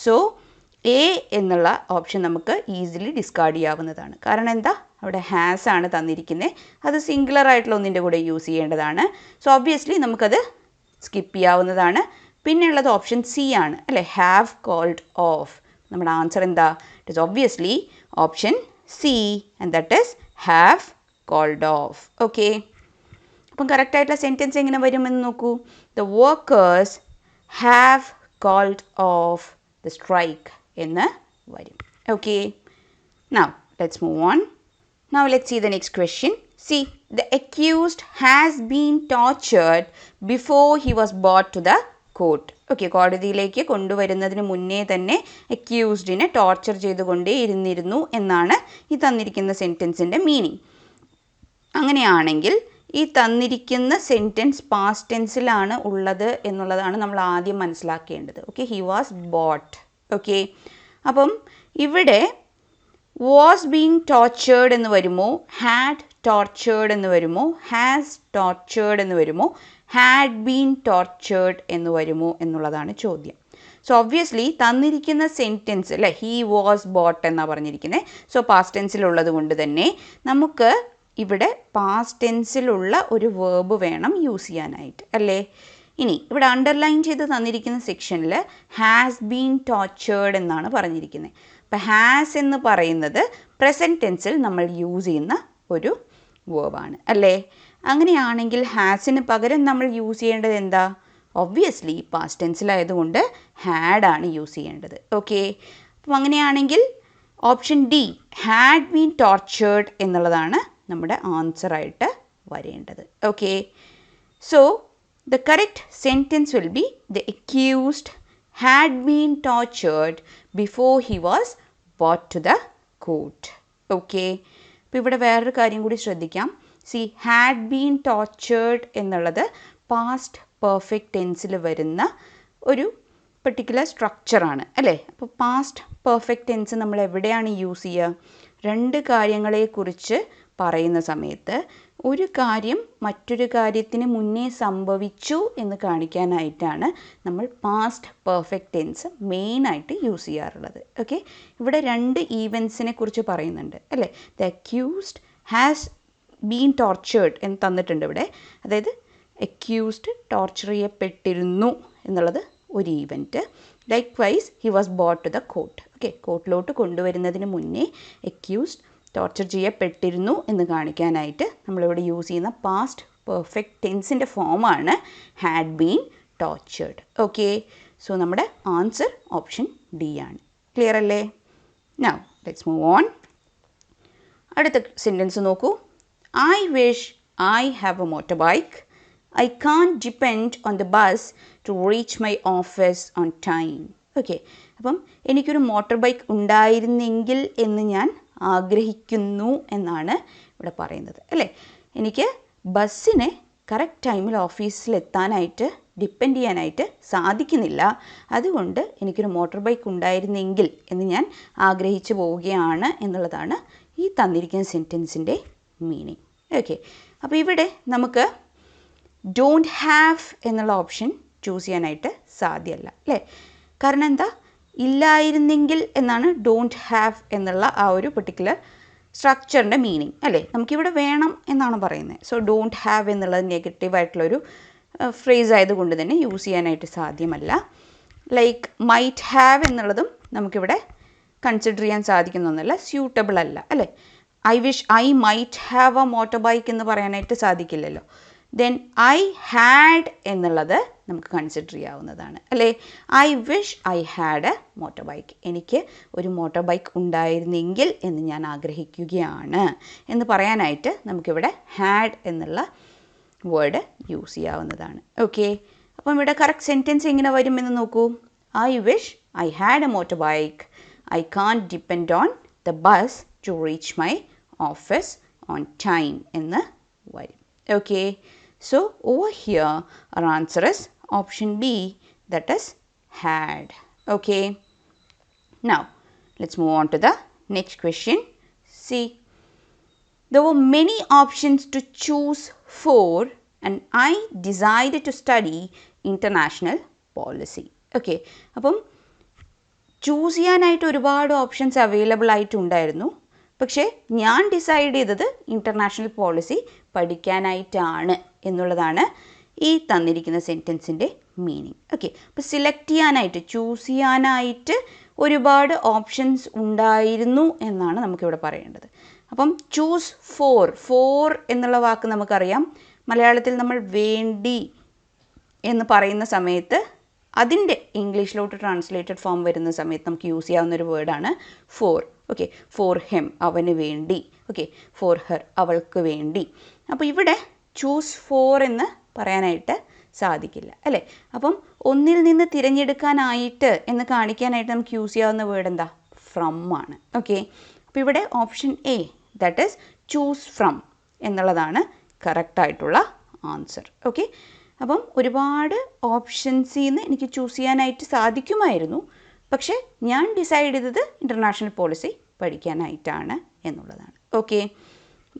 സോ എ എന്നുള്ള ഓപ്ഷൻ നമുക്ക് ഈസിലി ഡിസ്കാർഡ് ചെയ്യാവുന്നതാണ്. കാരണം എന്താ? അവിടെ ഹാസ് ആണ് തന്നിരിക്കുന്നത്, അത് സിംഗുലർ ആയിട്ടുള്ള ഒന്നിൻ്റെ കൂടെ യൂസ് ചെയ്യേണ്ടതാണ്. സോ ഒബ്വിയസ്ലി നമുക്കത് സ്കിപ്പ് ചെയ്യാവുന്നതാണ്. പിന്നെയുള്ളത് ഓപ്ഷൻ സി ആണ് അല്ലേ, ഹാവ് കോൾഡ് ഓഫ്. നമ്മുടെ ആൻസർ എന്താ? It is obviously option C, and that is have called off. Okay, അപ്പം കറക്റ്റായിട്ടുള്ള സെൻറ്റൻസ് എങ്ങനെ വരുമെന്ന് നോക്കൂ. The workers have called off the strike എന്ന് വരും. Okay, now let's move on. Now let's see the next question. See, the accused has been tortured before he was brought to the court. Okay, കോടതിയിലേക്ക് കൊണ്ടുവരുന്നതിന് മുന്നേ തന്നെ അക്യൂസ്ഡിനെ torture ചെയ്തുകൊണ്ടേ ഇരുന്നിരുന്നു എന്നാണ് ഈ തന്നിരിക്കുന്ന സെൻറ്റൻസിൻ്റെ meaning. അങ്ങനെയാണെങ്കിൽ ഈ തന്നിരിക്കുന്ന സെൻറ്റൻസ് പാസ്റ്റ് ടെൻസിലാണ് ഉള്ളത് എന്നുള്ളതാണ് നമ്മൾ ആദ്യം മനസ്സിലാക്കേണ്ടത്. Okay, he was boat. Okay, അപ്പം ഇവിടെ വാസ് ബീങ് ടോർച്ചേർഡ് എന്ന് വരുമോ, ഹാഡ് ടോർച്ചേർഡ് എന്ന് വരുമോ, ഹാസ് ടോർച്ചേർഡ് എന്ന് വരുമോ, ഹാഡ് ബീൻ ടോർച്ചേർഡ് എന്ന് വരുമോ എന്നുള്ളതാണ് ചോദ്യം. സോ ഒബ്വിയസ്ലി തന്നിരിക്കുന്ന സെൻറ്റൻസ് അല്ലേ, ഹീ വാസ് ബോട്ട് എന്നാണ് പറഞ്ഞിരിക്കുന്നത്. സോ പാസ്റ്റ് ടെൻസിലുള്ളത് കൊണ്ട് തന്നെ നമുക്ക് ഇവിടെ പാസ്റ്റ് ടെൻസിലുള്ള ഒരു വേർബ് വേണം യൂസ് ചെയ്യാനായിട്ട് അല്ലേ. ഇനി ഇവിടെ അണ്ടർലൈൻ ചെയ്ത് തന്നിരിക്കുന്ന സെക്ഷനിൽ ഹാസ് ബീൻ ടോർച്ചേർഡ് എന്നാണ് പറഞ്ഞിരിക്കുന്നത്. അപ്പോൾ ഹാസ് എന്ന് പറയുന്നത് പ്രസൻറ്റ് ടെൻസിൽ നമ്മൾ യൂസ് ചെയ്യുന്ന ഒരു വേർബാണ് അല്ലേ. അങ്ങനെയാണെങ്കിൽ ഹാസിന് പകരം നമ്മൾ യൂസ് ചെയ്യേണ്ടത് എന്താ? ഒബ്വിയസ്ലി പാസ്റ്റ് ടെൻസിലായതുകൊണ്ട് ഹാഡാണ് യൂസ് ചെയ്യേണ്ടത്. ഓക്കെ, അപ്പം അങ്ങനെയാണെങ്കിൽ option D had been tortured എന്നുള്ളതാണ് നമ്മുടെ ആൻസറായിട്ട് വരേണ്ടത്. Okay, so the correct sentence will be the accused had been tortured before he was brought to the court. Okay, അപ്പോൾ ഇവിടെ വേറൊരു കാര്യം കൂടി ശ്രദ്ധിക്കാം. സി, ഹാഡ് ബീൻ ടോർച്ചേർഡ് എന്നുള്ളത് പാസ്റ്റ് പെർഫെക്റ്റ് ടെൻസിൽ വരുന്ന ഒരു പെർട്ടിക്കുലർ സ്ട്രക്ചറാണ് അല്ലേ. അപ്പോൾ പാസ്റ്റ് പെർഫെക്റ്റ് ടെൻസ് നമ്മൾ എവിടെയാണ് യൂസ് ചെയ്യുക? രണ്ട് കാര്യങ്ങളെക്കുറിച്ച് പറയുന്ന സമയത്ത് ഒരു കാര്യം മറ്റൊരു കാര്യത്തിന് മുന്നേ സംഭവിച്ചു എന്ന് കാണിക്കാനായിട്ടാണ് നമ്മൾ പാസ്റ്റ് പെർഫെക്റ്റ് ടെൻസ് മെയിനായിട്ട് യൂസ് ചെയ്യാറുള്ളത്. ഓക്കെ, ഇവിടെ രണ്ട് ഈവൻസിനെ കുറിച്ച് പറയുന്നുണ്ട് അല്ലേ. The accused has been tortured എന്ന് തന്നിട്ടുണ്ട് ഇവിടെ. അതായത് അക്യൂസ്ഡ് ടോർച്ചർ ചെയ്യപ്പെട്ടിരുന്നു എന്നുള്ളത് ഒരു event. Likewise he was brought to the court. Okay, കോർട്ടിലോട്ട് കൊണ്ടുവരുന്നതിന് മുന്നേ അക്യൂസ്ഡ് ടോർച്ചർ ചെയ്യപ്പെട്ടിരുന്നു എന്ന് കാണിക്കാനായിട്ട് നമ്മളിവിടെ യൂസ് ചെയ്യുന്ന പാസ്റ്റ് പെർഫെക്റ്റ് ടെൻസിൻ്റെ ഫോമാണ് had been tortured. Okay, so നമ്മുടെ ആൻസർ ഓപ്ഷൻ ഡി ആണ്. ക്ലിയർ അല്ലേ? Now let's move on. അടുത്ത സെൻറ്റൻസ് നോക്കൂ. I wish I have a motorbike I can't depend on the bus to reach my office on time. Okay, അപ്പം എനിക്കൊരു motor bike ഉണ്ടായിരുന്നെങ്കിൽ എന്ന് ഞാൻ ആഗ്രഹിക്കുന്നു എന്നാണ് ഇവിടെ പറയുന്നത് അല്ലേ. എനിക്ക് ബസ്സിനെ കറക്റ്റ് ടൈമിൽ ഓഫീസിലെത്താനായിട്ട് ഡിപ്പെൻഡ് ചെയ്യാനായിട്ട് സാധിക്കുന്നില്ല, അതുകൊണ്ട് എനിക്കൊരു മോട്ടോർ ബൈക്ക് ഉണ്ടായിരുന്നെങ്കിൽ എന്ന് ഞാൻ ആഗ്രഹിച്ചു പോവുകയാണ് എന്നുള്ളതാണ് ഈ തന്നിരിക്കുന്ന സെൻറ്റൻസിൻ്റെ മീനിങ്. ഓക്കെ, അപ്പോൾ ഇവിടെ നമുക്ക് ഡോണ്ട് ഹാവ് എന്നുള്ള ഓപ്ഷൻ ചൂസ് ചെയ്യാനായിട്ട് സാധ്യമല്ല അല്ലേ. കാരണം എന്താ, ഇല്ലായിരുന്നെങ്കിൽ എന്നാണ് ഡോണ്ട് ഹാവ് എന്നുള്ള ആ ഒരു പെർട്ടിക്കുലർ സ്ട്രക്ചറിൻ്റെ മീനിങ് അല്ലേ. നമുക്കിവിടെ വേണം എന്നാണ് പറയുന്നത്. സോ ഡോണ്ട് ഹാവ് എന്നുള്ളത് നെഗറ്റീവായിട്ടുള്ളൊരു ഫ്രേസ് ആയതുകൊണ്ട് തന്നെ യൂസ് ചെയ്യാനായിട്ട് സാധ്യമല്ല. ലൈക്ക് മൈറ്റ് ഹാവ് എന്നുള്ളതും നമുക്കിവിടെ കൺസിഡർ ചെയ്യാൻ സാധിക്കുന്ന ഒന്നല്ല, സ്യൂട്ടബിൾ അല്ല അല്ലേ. I wish I might have a motor bike എന്ന് പറയാനായിട്ട് സാധിക്കില്ലല്ലോ. ദെൻ ഐ ഹാഡ് എന്നുള്ളത് നമുക്ക് കൺസിഡർ ചെയ്യാവുന്നതാണ് അല്ലേ. I wish I had a motor bike, എനിക്ക് ഒരു മോട്ടോർ ബൈക്ക് ഉണ്ടായിരുന്നെങ്കിൽ എന്ന് ഞാൻ ആഗ്രഹിക്കുകയാണ് എന്ന് പറയാനായിട്ട് നമുക്കിവിടെ ഹാഡ് എന്നുള്ള വേർഡ് യൂസ് ചെയ്യാവുന്നതാണ്. ഓക്കെ, അപ്പം ഇവിടെ കറക്റ്റ് സെൻറ്റൻസ് എങ്ങനെ വരുമെന്ന് നോക്കൂ. I wish I had a motorbike, I can't depend on the bus to reach my office on time എന്ന് വരും. Okay, so over here our answer is option B, that is had. Okay, now let's move on to the next question. See, there were many options to choose for and I decided to study international policy. Okay, അപ്പം choose ചെയ്യാനായിട്ട് ഒരുപാട് options available ആയിട്ടുണ്ടായിരുന്നു, പക്ഷേ ഞാൻ decide ചെയ്തത് international policy പഠിക്കാനായിട്ടാണ് എന്നുള്ളതാണ് ഈ തന്നിരിക്കുന്ന സെൻറ്റൻസിൻ്റെ മീനിങ്. ഓക്കെ, അപ്പോൾ സെലക്ട് ചെയ്യാനായിട്ട് ചൂസ് ചെയ്യാനായിട്ട് ഒരുപാട് ഓപ്ഷൻസ് ഉണ്ടായിരുന്നു എന്നാണ് നമുക്കിവിടെ പറയേണ്ടത്. അപ്പം ചൂസ് ഫോർ എന്നുള്ള വാക്ക് നമുക്കറിയാം, മലയാളത്തിൽ നമ്മൾ വേണ്ടി എന്ന് പറയുന്ന സമയത്ത് അതിൻ്റെ ഇംഗ്ലീഷിലോട്ട് ട്രാൻസ്ലേറ്റഡ് ഫോം വരുന്ന സമയത്ത് നമുക്ക് യൂസ് ചെയ്യാവുന്നൊരു വേർഡാണ് ഫോർ. ഓക്കെ, ഫോർ ഹിം അവന് വേണ്ടി, ഓക്കെ, ഫോർ ഹെർ അവൾക്ക് വേണ്ടി. അപ്പോൾ ഇവിടെ ചൂസ് ഫോർ എന്ന് പറയാനായിട്ട് സാധിക്കില്ല അല്ലേ. അപ്പം ഒന്നിൽ നിന്ന് തിരഞ്ഞെടുക്കാനായിട്ട് എന്ന് കാണിക്കാനായിട്ട് നമുക്ക് യൂസ് ചെയ്യാവുന്ന വേർഡ് എന്താ, ഫ്രം ആണ്. ഓക്കെ, അപ്പോൾ ഇവിടെ option A, that is choose from എന്നുള്ളതാണ് കറക്റ്റായിട്ടുള്ള ആൻസർ. ഓക്കെ, അപ്പം ഒരുപാട് ഓപ്ഷൻസിൽ നിന്ന് എനിക്ക് ചൂസ് ചെയ്യാനായിട്ട് സാധിക്കുമായിരുന്നു, പക്ഷേ ഞാൻ ഡിസൈഡ് ചെയ്തത് ഇൻ്റർനാഷണൽ പോളിസി പഠിക്കാനായിട്ടാണ് എന്നുള്ളതാണ്. ഓക്കെ,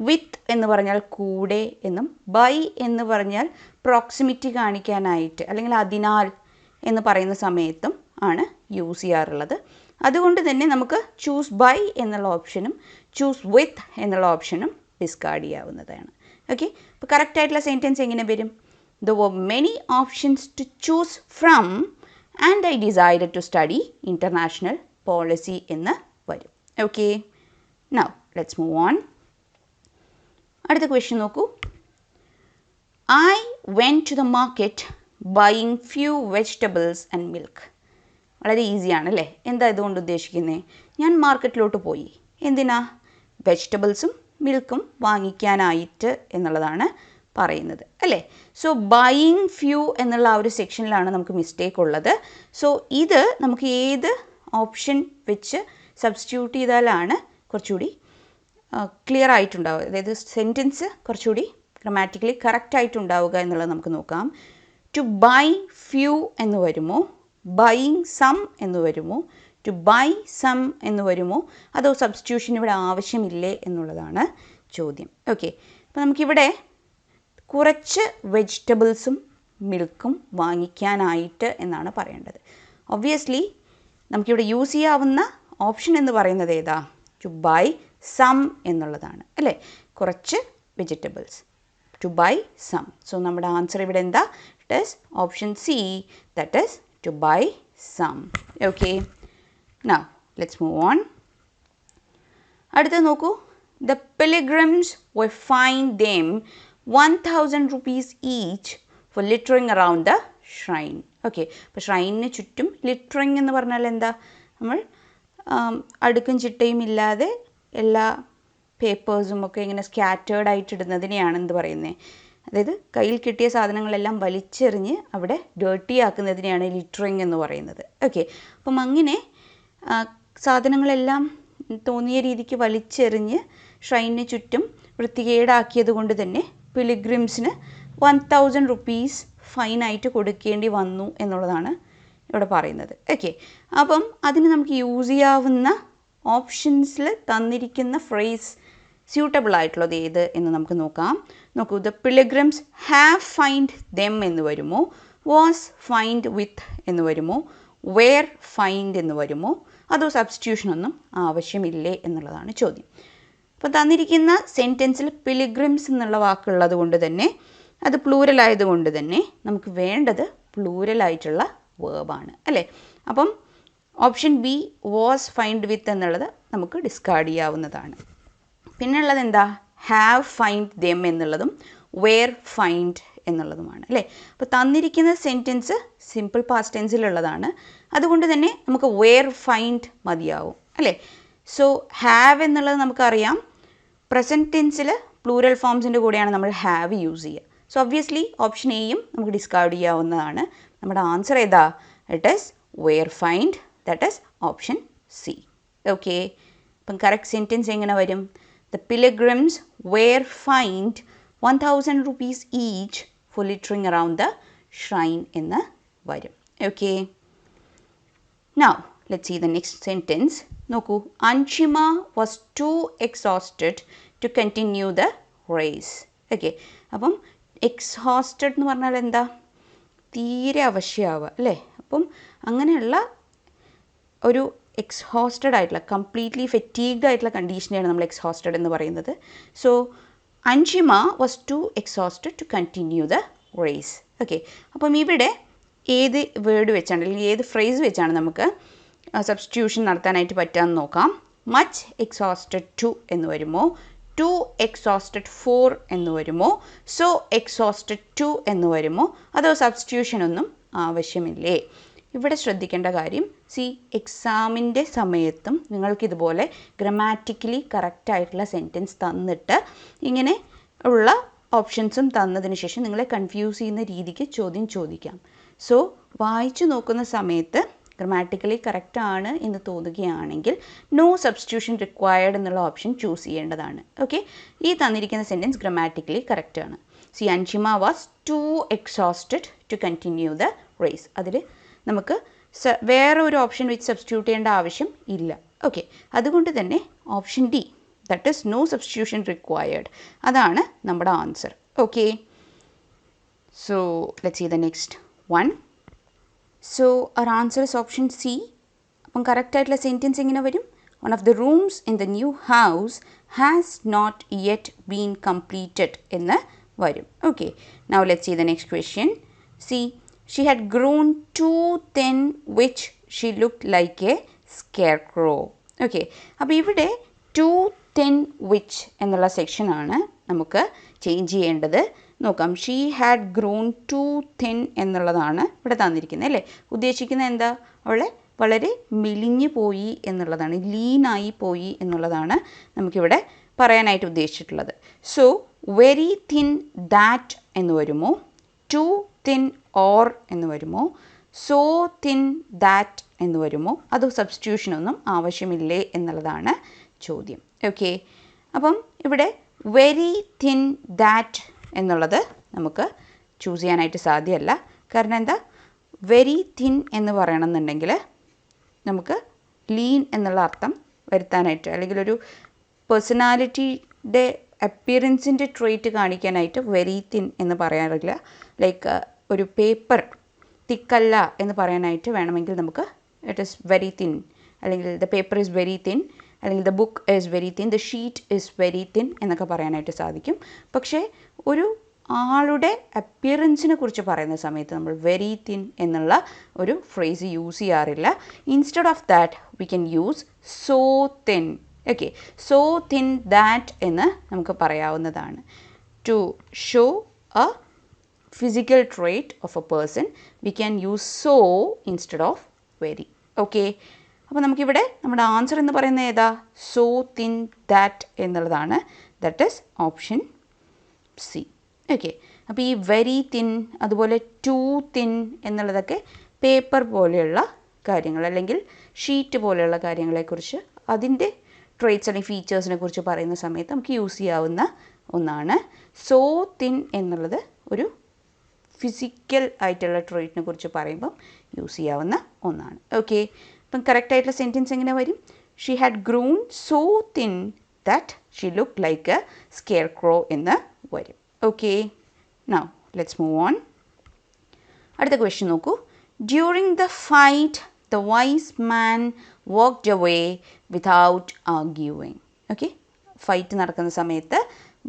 വിത്ത് എന്ന് പറഞ്ഞാൽ കൂടെ എന്നും ബൈ എന്ന് പറഞ്ഞാൽ പ്രോക്സിമിറ്റി കാണിക്കാനായിട്ട് അല്ലെങ്കിൽ അതിനാൽ എന്ന് പറയുന്ന സമയത്തും ആണ് യൂസ് ചെയ്യാറുള്ളത്. അതുകൊണ്ട് തന്നെ നമുക്ക് ചൂസ് ബൈ എന്നുള്ള ഓപ്ഷനും ചൂസ് വിത്ത് എന്നുള്ള ഓപ്ഷനും ഡിസ്കാർഡ് ചെയ്യാവുന്നതാണ്. ഓക്കെ, അപ്പോൾ കറക്റ്റായിട്ടുള്ള സെൻറ്റൻസ് എങ്ങനെ വരും? There were many options to choose from and I decided to study international policy എന്ന് വരും. Okay, now let's move on. അടുത്ത ക്വസ്റ്റ്യൻ നോക്കൂ. I went to the market buying few vegetables and milk. വളരെ ഈസിയാണ് അല്ലേ. എന്താ ഇതുകൊണ്ട് ഉദ്ദേശിക്കുന്നത്? ഞാൻ മാർക്കറ്റിലോട്ട് പോയി, എന്തിനാ? വെജിറ്റബിൾസും മിൽക്കും വാങ്ങിക്കാനായിട്ട് എന്നുള്ളതാണ് പറയുന്നത് അല്ലേ. സോ ബൈയിങ് ഫ്യൂ എന്നുള്ള ആ ഒരു സെക്ഷനിലാണ് നമുക്ക് മിസ്റ്റേക്ക് ഉള്ളത്. സോ ഇത് നമുക്ക് ഏത് ഓപ്ഷൻ വെച്ച് സബ്സ്റ്റിറ്റ്യൂട്ട് ചെയ്താലാണ് കുറച്ചുകൂടി ക്ലിയർ ആയിട്ടുണ്ടാവുക, അതായത് സെൻറ്റൻസ് കുറച്ചുകൂടി ഗ്രാമാറ്റിക്കലി കറക്റ്റ് ആയിട്ടുണ്ടാവുക എന്നുള്ളത് നമുക്ക് നോക്കാം. ടു ബൈ ഫ്യൂ എന്ന് വരുമോ, ബൈയിങ് സം എന്ന് വരുമോ, ടു ബൈ സം എന്ന് വരുമോ, അതോ സബ്സ്റ്റിറ്റ്യൂഷൻ ഇവിടെ ആവശ്യമില്ലേ എന്നുള്ളതാണ് ചോദ്യം. ഓക്കെ, അപ്പോൾ നമുക്കിവിടെ കുറച്ച് വെജിറ്റബിൾസും മിൽക്കും വാങ്ങിക്കാനായിട്ട് എന്നാണ് പറയേണ്ടത്. ഒബ്വിയസ്ലി നമുക്കിവിടെ യൂസ് ചെയ്യാവുന്ന ഓപ്ഷൻ എന്ന് പറയുന്നത് ഏതാ? ടു ബൈ സം എന്നുള്ളതാണ് അല്ലേ. കുറച്ച് vegetables, to buy some. So നമ്മുടെ ആൻസർ ഇവിടെ എന്താ? It is option C, that is to buy some. Okay, now let's move on. അടുത്ത നോക്കൂ. The pilgrims were fine them 1000 rupees each for littering around the shrine. Okay, അപ്പോൾ ഷ്രൈനിന് ചുറ്റും littering എന്ന് പറഞ്ഞാൽ എന്താ? നമ്മൾ അടുക്കും ചിട്ടയും ഇല്ലാതെ എല്ലാ പേപ്പേഴ്സും ഒക്കെ ഇങ്ങനെ സ്കാറ്റേർഡ് ആയിട്ട് ഇടുന്നതിനെയാണ് എന്ത് പറയുന്നത്? അതായത് കയ്യിൽ കിട്ടിയ സാധനങ്ങളെല്ലാം വലിച്ചെറിഞ്ഞ് അവിടെ ഡേർട്ടി ആക്കുന്നതിനെയാണ് ലിറ്ററിങ് എന്ന് പറയുന്നത്. ഓക്കെ, അപ്പം അങ്ങനെ സാധനങ്ങളെല്ലാം തോന്നിയ രീതിക്ക് വലിച്ചെറിഞ്ഞ് ഷ്രൈനിന് ചുറ്റും വൃത്തികേടാക്കിയത് കൊണ്ട് തന്നെ പിലിഗ്രിംസിന് 1000 റുപ്പീസ് ഫൈനായിട്ട് കൊടുക്കേണ്ടി വന്നു എന്നുള്ളതാണ് ഇവിടെ പറയുന്നത്. ഓക്കെ, അപ്പം അതിന് നമുക്ക് യൂസ് ചെയ്യാവുന്ന ഓപ്ഷൻസിൽ തന്നിരിക്കുന്ന ഫ്രേസ് സ്യൂട്ടബിൾ ആയിട്ടുള്ളത് ഏത് എന്ന് നമുക്ക് നോക്കാം. നോക്കൂ, ദ പിലിഗ്രിംസ് ഹാവ് ഫൈൻഡ് ദെം എന്ന് വരുമോ, വാസ് ഫൈൻഡ് വിത്ത് എന്ന് വരുമോ, വെയർ ഫൈൻഡ് എന്ന് വരുമോ, അതോ സബ്സ്റ്റിറ്റ്യൂഷനൊന്നും ആവശ്യമില്ലേ എന്നുള്ളതാണ് ചോദ്യം. അപ്പോൾ തന്നിരിക്കുന്ന സെൻറ്റൻസിൽ പിലിഗ്രിംസ് എന്നുള്ള വാക്കുള്ളത് കൊണ്ട് തന്നെ അത് പ്ലൂരൽ ആയതുകൊണ്ട് തന്നെ നമുക്ക് വേണ്ടത് പ്ലൂരലായിട്ടുള്ള വേർബാണ് അല്ലേ. അപ്പം ഓപ്ഷൻ ബി വാസ് ഫൈൻഡ് വിത്ത് എന്നുള്ളത് നമുക്ക് ഡിസ്കാർഡ് ചെയ്യാവുന്നതാണ്. പിന്നെ ഉള്ളത് എന്താ, ഹാവ് ഫൈൻഡ് ദെം എന്നുള്ളതും വെയർ ഫൈൻഡ് എന്നുള്ളതുമാണ് അല്ലേ. അപ്പോൾ തന്നിരിക്കുന്ന സെൻറ്റൻസ് സിമ്പിൾ പാസ്റ്റ് ടെൻസിലുള്ളതാണ്, അതുകൊണ്ട് തന്നെ നമുക്ക് വെയർ ഫൈൻഡ് മതിയാവും അല്ലേ. സോ ഹാവ് എന്നുള്ളത് നമുക്കറിയാം പ്രസൻറ്റ് ടെൻസിൽ പ്ലൂരൽ ഫോംസിൻ്റെ കൂടെയാണ് നമ്മൾ ഹാവ് യൂസ് ചെയ്യുക. സോ ഒബ്വിയസ്ലി ഓപ്ഷൻ എയും നമുക്ക് ഡിസ്കാർഡ് ചെയ്യാവുന്നതാണ്. നമ്മുടെ ആൻസർ ഏതാ, it is were fined, that is option C. Okay, അപ്പം കറക്റ്റ് സെൻറ്റൻസ് എങ്ങനെ വരും, the pilgrims were fined 1000 rupees each for littering around the shrine എന്ന് വരും. Okay, now let's see the next sentence. നോക്കൂ, Anshima was too exhausted to continue the race. Okay, അപ്പം exhausted എന്ന് പറഞ്ഞാൽ എന്താ, തീരെ അവശ്യമാവുക അല്ലേ. അപ്പം അങ്ങനെയുള്ള ഒരു എക്സോസ്റ്റഡ് ആയിട്ടുള്ള കംപ്ലീറ്റ്ലി ഫെറ്റീഗ്ഡ് ആയിട്ടുള്ള കണ്ടീഷനെയാണ് നമ്മൾ എക്സോസ്റ്റഡ് എന്ന് പറയുന്നത്. So Anshima was too exhausted to continue the race. Okay, അപ്പം ഇവിടെ ഏത് വേർഡ് വെച്ചാണ് അല്ലെങ്കിൽ ഏത് ഫ്രേസ് വെച്ചാണ് നമുക്ക് സബ്സ്റ്റിറ്റ്യൂഷൻ നടത്താനായിട്ട് പറ്റാമെന്ന് നോക്കാം. മച്ച് എക്സോസ്റ്റഡ് ടു എന്ന് വരുമോ, ടു എക്സോസ്റ്റഡ് ഫോർ എന്ന് വരുമോ, സോ എക്സോസ്റ്റഡ് ടു എന്ന് വരുമോ, അതോ സബ്സ്റ്റിറ്റ്യൂഷൻ ഒന്നും ആവശ്യമില്ലേ. ഇവിടെ ശ്രദ്ധിക്കേണ്ട കാര്യം, എക്സാമിൻ്റെ സമയത്തും നിങ്ങൾക്കിതുപോലെ ഗ്രമാറ്റിക്കലി കറക്റ്റായിട്ടുള്ള സെൻറ്റൻസ് തന്നിട്ട് ഇങ്ങനെ ഉള്ള ഓപ്ഷൻസും തന്നതിന് ശേഷം നിങ്ങളെ കൺഫ്യൂസ് ചെയ്യുന്ന രീതിക്ക് ചോദ്യം ചോദിക്കാം. സോ വായിച്ചു നോക്കുന്ന സമയത്ത് ഗ്രമാറ്റിക്കലി കറക്റ്റ് ആണ് എന്ന് തോന്നുകയാണെങ്കിൽ നോ സബ്സ്റ്റിറ്റ്യൂഷൻ റിക്വയർഡ് എന്നുള്ള ഓപ്ഷൻ ചൂസ് ചെയ്യേണ്ടതാണ്. ഓക്കെ, ഈ തന്നിരിക്കുന്ന സെൻറ്റൻസ് ഗ്രമാറ്റിക്കലി കറക്റ്റ് ആണ്. Anshima was too exhausted to continue the race. അതിൽ നമുക്ക് വേറെ ഒരു ഓപ്ഷൻ വെച്ച് സബ്സ്റ്റിറ്റ്യൂട്ട് ചെയ്യേണ്ട ആവശ്യം ഇല്ല. ഓക്കെ, അതുകൊണ്ട് തന്നെ option D, that is no substitution required, അതാണ് നമ്മുടെ answer. Okay, so let's see the next one. So our answer is option C. അപ്പം കറക്റ്റായിട്ടുള്ള സെൻറ്റൻസ് എങ്ങനെ വരും, one of the rooms in the new house has not yet been completed എന്ന് വരും. Okay, now let's see the next question. She had grown too thin which she looked like a scarecrow. Okay, അപ്പോൾ ഇവിടെ to thin which എന്നുള്ള സെക്ഷനാണ് നമുക്ക് change ചെയ്യേണ്ടത്. നോക്കാം, she had grown too thin എന്നുള്ളതാണ് ഇവിടെ തന്നിരിക്കുന്നത് അല്ലേ. ഉദ്ദേശിക്കുന്നത് എന്താ, അവളെ വളരെ മെലിഞ്ഞു പോയി എന്നുള്ളതാണ്, ലീനായി പോയി എന്നുള്ളതാണ് നമുക്കിവിടെ പറയാനായിട്ട് ഉദ്ദേശിച്ചിട്ടുള്ളത്. സോ വെരി തിൻ ദാറ്റ് എന്ന് വരുമോ, ടു തിൻ ഓർ എന്ന് വരുമോ, സോ തിൻ ദാറ്റ് എന്ന് വരുമോ, അതോ സബ്സ്റ്റിറ്റ്യൂഷനൊന്നും ആവശ്യമില്ലേ എന്നുള്ളതാണ് ചോദ്യം. ഓക്കെ, അപ്പം ഇവിടെ വെരി തിൻ ദാറ്റ് എന്നുള്ളത് നമുക്ക് ചൂസ് ചെയ്യാനായിട്ട് സാധ്യമല്ല. കാരണം എന്താ, വെരി തിൻ എന്ന് പറയണമെന്നുണ്ടെങ്കിൽ നമുക്ക് ലീൻ എന്നുള്ള അർത്ഥം വരുത്താനായിട്ട്, അല്ലെങ്കിൽ ഒരു പേഴ്സണാലിറ്റിയുടെ അപ്പിയറൻസിൻ്റെ ട്രേറ്റ് കാണിക്കാനായിട്ട് വെരി തിൻ എന്ന് പറയാറില്ല. ലൈക്ക് ഒരു പേപ്പർ തിക്കല്ല എന്ന് പറയാനായിട്ട് വേണമെങ്കിൽ നമുക്ക് ഇറ്റ് ഈസ് വെരി തിൻ, അല്ലെങ്കിൽ the paper is very thin, അല്ലെങ്കിൽ the book is very thin, the sheet is very thin എന്നൊക്കെ പറയാനായിട്ട് സാധിക്കും. പക്ഷേ ഒരു ആളുടെ അപ്പിയറൻസിനെ കുറിച്ച് പറയുന്ന സമയത്ത് നമ്മൾ വെരി തിൻ എന്നുള്ള ഒരു ഫ്രേസ് യൂസ് ചെയ്യാറില്ല. Instead of that we can use so thin. Okay, so thin that എന്ന് നമുക്ക് പറയാവുന്നതാണ്. To show a physical trait of a person we can use so instead of very. Okay, അപ്പോൾ നമുക്കിവിടെ നമ്മുടെ answer എന്ന് പറയുന്നത് ഏതാ, സോ തിൻ ദാറ്റ് എന്നുള്ളതാണ്. That is option C. Okay, അപ്പോൾ ഈ വെരി തിൻ അതുപോലെ ടു തിൻ എന്നുള്ളതൊക്കെ പേപ്പർ പോലെയുള്ള കാര്യങ്ങൾ അല്ലെങ്കിൽ ഷീറ്റ് പോലെയുള്ള കാര്യങ്ങളെക്കുറിച്ച് അതിൻ്റെ ട്രേറ്റ്സ് അല്ലെങ്കിൽ ഫീച്ചേഴ്സിനെ കുറിച്ച് പറയുന്ന സമയത്ത് നമുക്ക് യൂസ് ചെയ്യാവുന്ന ഒന്നാണ്. സോ തിൻ എന്നുള്ളത് ഒരു ഫിസിക്കൽ ആയിട്ടുള്ള ട്രേറ്റിനെ കുറിച്ച് പറയുമ്പം യൂസ് ചെയ്യാവുന്ന ഒന്നാണ്. ഓക്കെ, അപ്പം കറക്റ്റായിട്ടുള്ള സെൻറ്റൻസ് എങ്ങനെ വരും? She had grown so thin that she look like a scarecrow എന്ന് വരും. Okay, now let's move on. അടുത്ത ക്വസ്റ്റ്യൻ നോക്കൂ. During the fight the wise man walked away without arguing. Okay, fight നടക്കുന്ന സമയത്ത്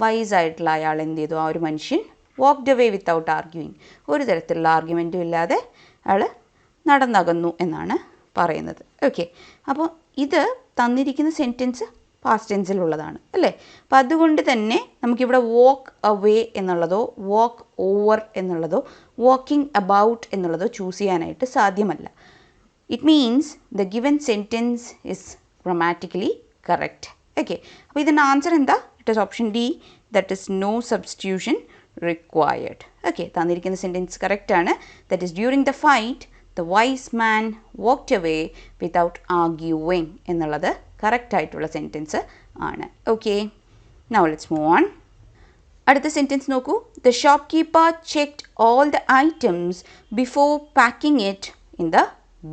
വൈസായിട്ടുള്ള അയാൾ എന്ത് ചെയ്തു? ആ ഒരു മനുഷ്യൻ വാക്ക്ഡ് അവേ വിത്തൗട്ട് ആർഗ്യൂയിങ്, ഒരു തരത്തിലുള്ള ആർഗ്യുമെൻറ്റും ഇല്ലാതെ അയാൾ നടന്നകന്നു എന്നാണ് പറയുന്നത്. ഓക്കെ, അപ്പോൾ ഇത് തന്നിരിക്കുന്ന സെൻറ്റൻസ് പാസ്റ്റ് ടെൻസിലുള്ളതാണ് അല്ലേ? അപ്പം അതുകൊണ്ട് തന്നെ നമുക്കിവിടെ വാക്ക് അവേ എന്നുള്ളതോ വാക്ക് ഓവർ എന്നുള്ളതോ വാക്കിംഗ് അബൌട്ട് എന്നുള്ളതോ ചൂസ് ചെയ്യാനായിട്ട് സാധ്യമല്ല. It means the given sentence is grammatically correct. Okay, അപ്പോൾ ഇതിൻ്റെ ആൻസർ എന്താ? It is option D, that is no substitution required. Okay, തന്നിരിക്കുന്ന സെൻറ്റൻസ് കറക്റ്റാണ്. That is during the fight the wise man walked away without arguing എന്നുള്ളത് കറക്റ്റായിട്ടുള്ള sentence ആണ്. Okay, now let's move on. അടുത്ത sentence നോക്കൂ. The shopkeeper checked all the items before packing it in the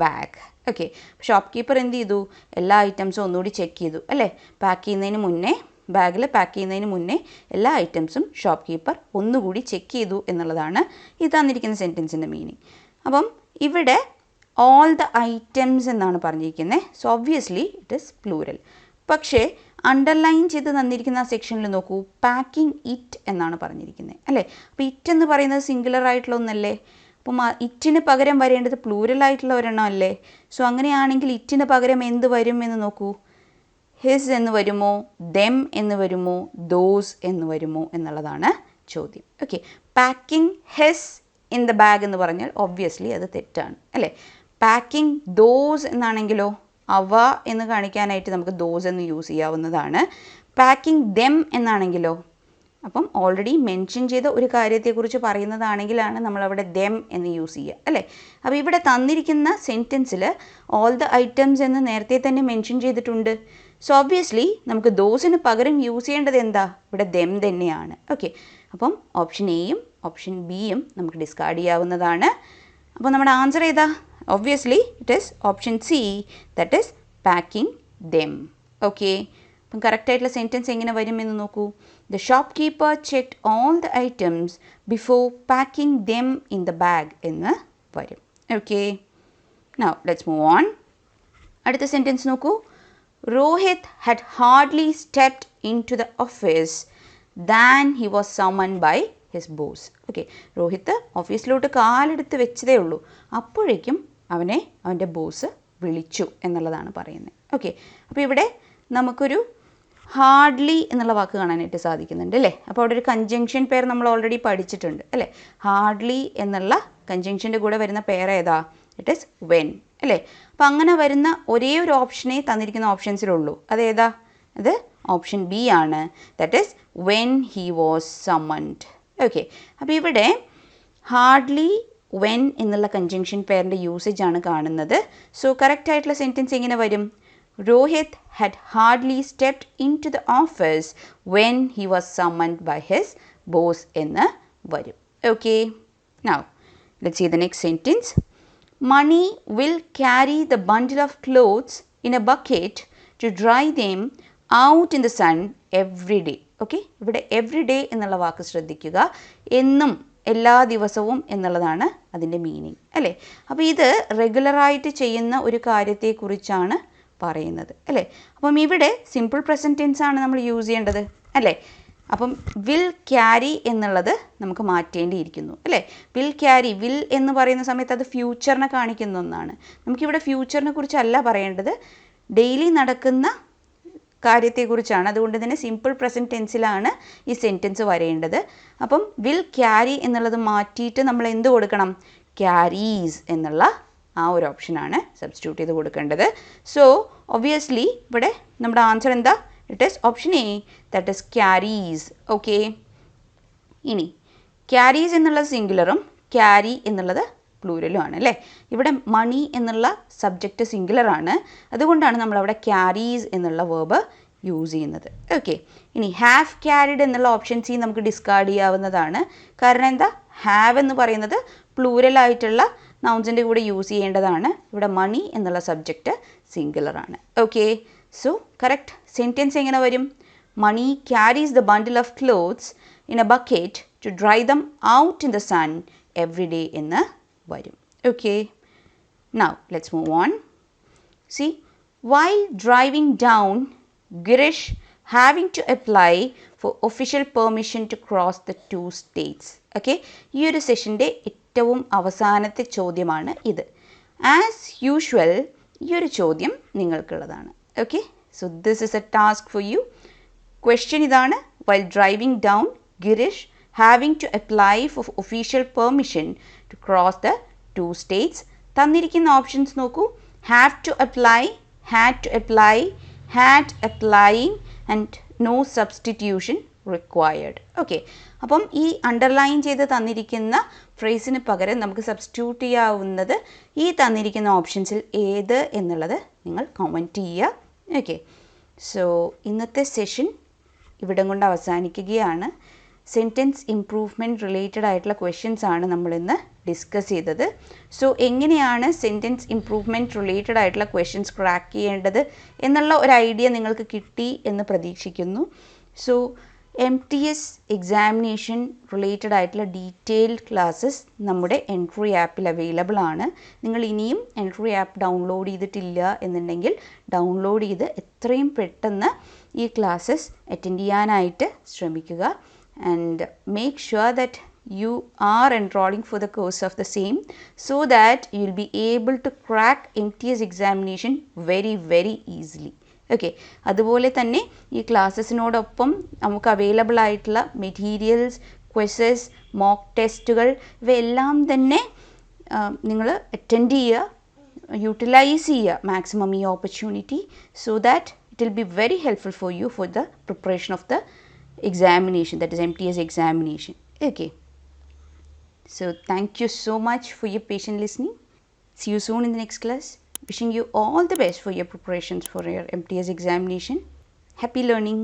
bag. Okay, shop keeper എന്ത് ചെയ്തു? എല്ലാ ഐറ്റംസും ഒന്നുകൂടി ചെക്ക് ചെയ്തു അല്ലേ? പാക്ക് ചെയ്യുന്നതിന് മുന്നേ, ബാഗിൽ പാക്ക് ചെയ്യുന്നതിന് മുന്നേ എല്ലാ ഐറ്റംസും ഷോപ്പ് കീപ്പർ ഒന്നുകൂടി ചെക്ക് ചെയ്തു എന്നുള്ളതാണ് ഈ തന്നിരിക്കുന്ന സെൻറ്റൻസിൻ്റെ മീനിങ്. അപ്പം ഇവിടെ ഓൾ ദ ഐറ്റംസ് എന്നാണ് പറഞ്ഞിരിക്കുന്നത്. So obviously it is plural. പക്ഷേ അണ്ടർലൈൻ ചെയ്ത് തന്നിരിക്കുന്ന ആ സെക്ഷനിൽ നോക്കൂ, പാക്കിംഗ് ഇറ്റ് എന്നാണ് പറഞ്ഞിരിക്കുന്നത് അല്ലേ? അപ്പോൾ ഇറ്റ് എന്ന് പറയുന്നത് സിംഗുലർ ആയിട്ടുള്ള ഒന്നല്ലേ? അപ്പം ഇറ്റിന് പകരം വരേണ്ടത് പ്ലൂരൽ ആയിട്ടുള്ള ഒരെണ്ണം അല്ലേ? സോ അങ്ങനെയാണെങ്കിൽ ഇറ്റിന് പകരം എന്ത് വരും എന്ന് നോക്കൂ. ഹിസ് എന്ന് വരുമോ, ദെം എന്ന് വരുമോ, ദോസ് എന്ന് വരുമോ എന്നുള്ളതാണ് ചോദ്യം. Okay, packing his in the bag എന്ന് പറഞ്ഞാൽ ഒബ്വിയസ്ലി അത് തെറ്റാണ് അല്ലേ? പാക്കിംഗ് ദോസ് എന്നാണെങ്കിലോ, അവ എന്ന് കാണിക്കാനായിട്ട് നമുക്ക് ദോസ് എന്ന് യൂസ് ചെയ്യാവുന്നതാണ്. പാക്കിംഗ് ദെം എന്നാണെങ്കിലോ, അപ്പം ഓൾറെഡി മെൻഷൻ ചെയ്ത ഒരു കാര്യത്തെക്കുറിച്ച് പറയുന്നതാണെങ്കിലാണ് നമ്മളവിടെ ദെം എന്ന് യൂസ് ചെയ്യുക അല്ലേ? അപ്പോൾ ഇവിടെ തന്നിരിക്കുന്ന സെൻറ്റൻസിൽ ഓൾ ദ ഐറ്റംസ് എന്ന് നേരത്തെ തന്നെ മെൻഷൻ ചെയ്തിട്ടുണ്ട്. സോ ഒബ്വിയസ്ലി നമുക്ക് ദോസിന് പകരം യൂസ് ചെയ്യേണ്ടത് എന്താ? ഇവിടെ ദെം തന്നെയാണ്. ഓക്കെ, അപ്പം ഓപ്ഷൻ എയും ഓപ്ഷൻ ബിയും നമുക്ക് ഡിസ്കാർഡ് ചെയ്യാവുന്നതാണ്. അപ്പോൾ നമ്മുടെ ആൻസർ ഏതാ? Obviously it is option C, that is packing them. Okay, അപ്പം കറക്റ്റായിട്ടുള്ള സെൻറ്റൻസ് എങ്ങനെ വരും എന്ന് നോക്കൂ. The shopkeeper checked all the items before packing them in the bag എന്ന് വരും. Okay, now let's move on. അടുത്ത സെൻറ്റൻസ് നോക്കൂ. Rohit had hardly stepped into the office than he was summoned by his boss. Okay, Rohit ഓഫീസിലോട്ട് കാലെടുത്ത് വെച്ചതേ ഉള്ളൂ, അപ്പോഴേക്കും അവനെ അവൻ്റെ ബോസ് വിളിച്ചു എന്നുള്ളതാണ് പറയുന്നത്. ഓക്കെ, അപ്പോൾ ഇവിടെ നമുക്കൊരു ഹാർഡ്ലി എന്നുള്ള വാക്ക് കാണാനായിട്ട് സാധിക്കുന്നുണ്ട് അല്ലേ? അപ്പോൾ അവിടെ ഒരു കൺജങ്ഷൻ പെയർ നമ്മൾ ഓൾറെഡി പഠിച്ചിട്ടുണ്ട് അല്ലേ? ഹാർഡ്ലി എന്നുള്ള കൺജങ്ഷൻ്റെ കൂടെ വരുന്ന പെയർ ഏതാ? ഇറ്റ് ഈസ് വെൻ അല്ലേ? അപ്പോൾ അങ്ങനെ വരുന്ന ഒരേ ഒരു ഓപ്ഷനേ തന്നിരിക്കുന്ന ഓപ്ഷൻസിലുള്ളൂ. അതേതാ? അത് ഓപ്ഷൻ ബി ആണ്. That is when he was summoned. Okay, അപ്പോൾ ഇവിടെ ഹാർഡ്ലി വെൻ എന്നുള്ള കൺജങ്ഷൻ പെയറിൻ്റെ യൂസേജ് ആണ് കാണുന്നത്. സോ കറക്റ്റ് ആയിട്ടുള്ള സെൻറ്റൻസ് എങ്ങനെ വരും? Rohit had hardly stepped into the office when he was summoned by his boss എന്ന് വരും. Okay, now let's see the next sentence. Mani will carry the bundle of clothes in a bucket to dry them out in the sun every day. Okay, ഇവിടെ every day എന്നുള്ള വാക്ക് ശ്രദ്ധിക്കുക. എന്നും, എല്ലാ ദിവസവും എന്നുള്ളതാണ് അതിൻ്റെ മീനിങ് അല്ലേ? അപ്പോൾ ഇത് റെഗുലറായിട്ട് ചെയ്യുന്ന ഒരു കാര്യത്തെക്കുറിച്ചാണ് പറയുന്നത് അല്ലേ? അപ്പം ഇവിടെ സിമ്പിൾ പ്രസൻറ്റ് ടെൻസ് ആണ് നമ്മൾ യൂസ് ചെയ്യേണ്ടത് അല്ലേ? അപ്പം വിൽ ക്യാരി എന്നുള്ളത് നമുക്ക് മാറ്റേണ്ടിയിരിക്കുന്നു അല്ലേ? വിൽ ക്യാരി, വിൽ എന്ന് പറയുന്ന സമയത്ത് അത് ഫ്യൂച്ചറിനെ കാണിക്കുന്ന ഒന്നാണ്. നമുക്കിവിടെ ഫ്യൂച്ചറിനെ കുറിച്ചല്ല പറയേണ്ടത്, ഡെയിലി നടക്കുന്ന കാര്യത്തെക്കുറിച്ചാണ്. അതുകൊണ്ട് തന്നെ സിമ്പിൾ പ്രസൻറ്റ് ടെൻസിലാണ് ഈ സെൻറ്റൻസ് വരേണ്ടത്. അപ്പം വിൽ ക്യാരി എന്നുള്ളത് മാറ്റിയിട്ട് നമ്മൾ എന്ത് കൊടുക്കണം? ക്യാരീസ് എന്നുള്ള ആ ഒരു ഓപ്ഷനാണ് സബ്സ്റ്റിറ്റ്യൂട്ട് ചെയ്ത് കൊടുക്കേണ്ടത്. സോ ഒബ്വിയസ്ലി ഇവിടെ നമ്മുടെ ആൻസർ എന്താ? It is option A, that is carries. Okay, ഇനി ക്യാരീസ് എന്നുള്ളത് സിംഗുലറും ക്യാരി എന്നുള്ളത് പ്ലൂരലും ആണ് അല്ലേ. ഇവിടെ മണി എന്നുള്ള സബ്ജക്റ്റ് സിംഗുലർ ആണ്, അതുകൊണ്ടാണ് നമ്മളവിടെ ക്യാരീസ് എന്നുള്ള വേർബ് യൂസ് ചെയ്യുന്നത്. ഓക്കെ, ഇനി ഹാവ് ക്യാരിഡ് എന്നുള്ള ഓപ്ഷൻ സി നമുക്ക് ഡിസ്കാർഡ് ചെയ്യാവുന്നതാണ്. കാരണം എന്താ, ഹാവ് എന്ന് പറയുന്നത് പ്ലൂരലായിട്ടുള്ള നൗൺസിൻ്റെ കൂടെ യൂസ് ചെയ്യേണ്ടതാണ്. ഇവിടെ മണി എന്നുള്ള സബ്ജക്റ്റ് സിംഗുലർ ആണ്. ഓക്കെ, സോ കറക്റ്റ് സെൻറ്റൻസ് എങ്ങനെ വരും? Mani carries the bundle of clothes in a bucket to dry them out in the sun every day എന്ന് വരും. Okay, now let's move on. C, while driving down, Girish having to apply for official permission to cross the 2 states. Okay, ഈ ഒരു സെഷൻ്റെ ഏറ്റവും അവസാനത്തെ ചോദ്യമാണ് ഇത്. As usual ഈ ഒരു ചോദ്യം നിങ്ങൾക്കുള്ളതാണ്. Okay, so this is a task for you. Question ഇതാണ്, while driving down, Girish having to apply for official permission to cross the 2 states. തന്നിരിക്കുന്ന ഓപ്ഷൻസ് നോക്കൂ. have to apply, had to apply, had applying and no substitution required. Okay, അപ്പം ഈ underline ചെയ്ത് തന്നിരിക്കുന്ന ഫ്രേസിന് പകരം നമുക്ക് substitute ചെയ്യാവുന്നത് ഈ തന്നിരിക്കുന്ന ഓപ്ഷൻസിൽ ഏത് എന്നുള്ളത് നിങ്ങൾ കമൻറ്റ് ചെയ്യുക. ഓക്കെ, സോ ഇന്നത്തെ സെഷൻ ഇവിടം കൊണ്ട് അവസാനിക്കുകയാണ്. സെൻറ്റൻസ് ഇംപ്രൂവ്മെൻറ്റ് റിലേറ്റഡ് ആയിട്ടുള്ള ക്വസ്റ്റ്യൻസ് ആണ് നമ്മളിന്ന് ഡിസ്കസ് ചെയ്തത്. സോ എങ്ങനെയാണ് സെൻറ്റൻസ് ഇംപ്രൂവ്മെൻറ്റ് റിലേറ്റഡ് ആയിട്ടുള്ള ക്വസ്റ്റ്യൻസ് ക്രാക്ക് ചെയ്യേണ്ടത് എന്നുള്ള ഒരു ഐഡിയ നിങ്ങൾക്ക് കിട്ടി എന്ന് പ്രതീക്ഷിക്കുന്നു. സോ MTS എക്സാമിനേഷൻ റിലേറ്റഡ് ആയിട്ടുള്ള ഡീറ്റെയിൽഡ് ക്ലാസ്സസ് നമ്മുടെ എൻട്രി ആപ്പിൽ അവൈലബിൾ ആണ്. നിങ്ങൾ ഇനിയും എൻട്രി ആപ്പ് ഡൗൺലോഡ് ചെയ്തിട്ടില്ല എന്നുണ്ടെങ്കിൽ ഡൗൺലോഡ് ചെയ്ത് എത്രയും പെട്ടെന്ന് ഈ ക്ലാസ്സസ് അറ്റൻഡ് ചെയ്യാനായിട്ട് ശ്രമിക്കുക. And make sure that you are enrolling for the course of the same so that you will be able to crack MTS examination very easily. Okay, അതുപോലെ തന്നെ ഈ ക്ലാസ്സസിനോടൊപ്പം നമുക്ക് അവൈലബിൾ ആയിട്ടുള്ള മെറ്റീരിയൽസ്, ക്വസസ്, മോക്ക് ടെസ്റ്റുകൾ ഇവയെല്ലാം തന്നെ നിങ്ങൾ അറ്റൻഡ് ചെയ്യുക, യൂട്ടിലൈസ് ചെയ്യുക മാക്സിമം ഈ opportunity, so that it will be very helpful for you for the preparation of the examination, that is MTS examination. Okay, so thank you so much for your patient listening. See you soon in the next class. Wishing you all the best for your preparations for your MTS examination. Happy learning.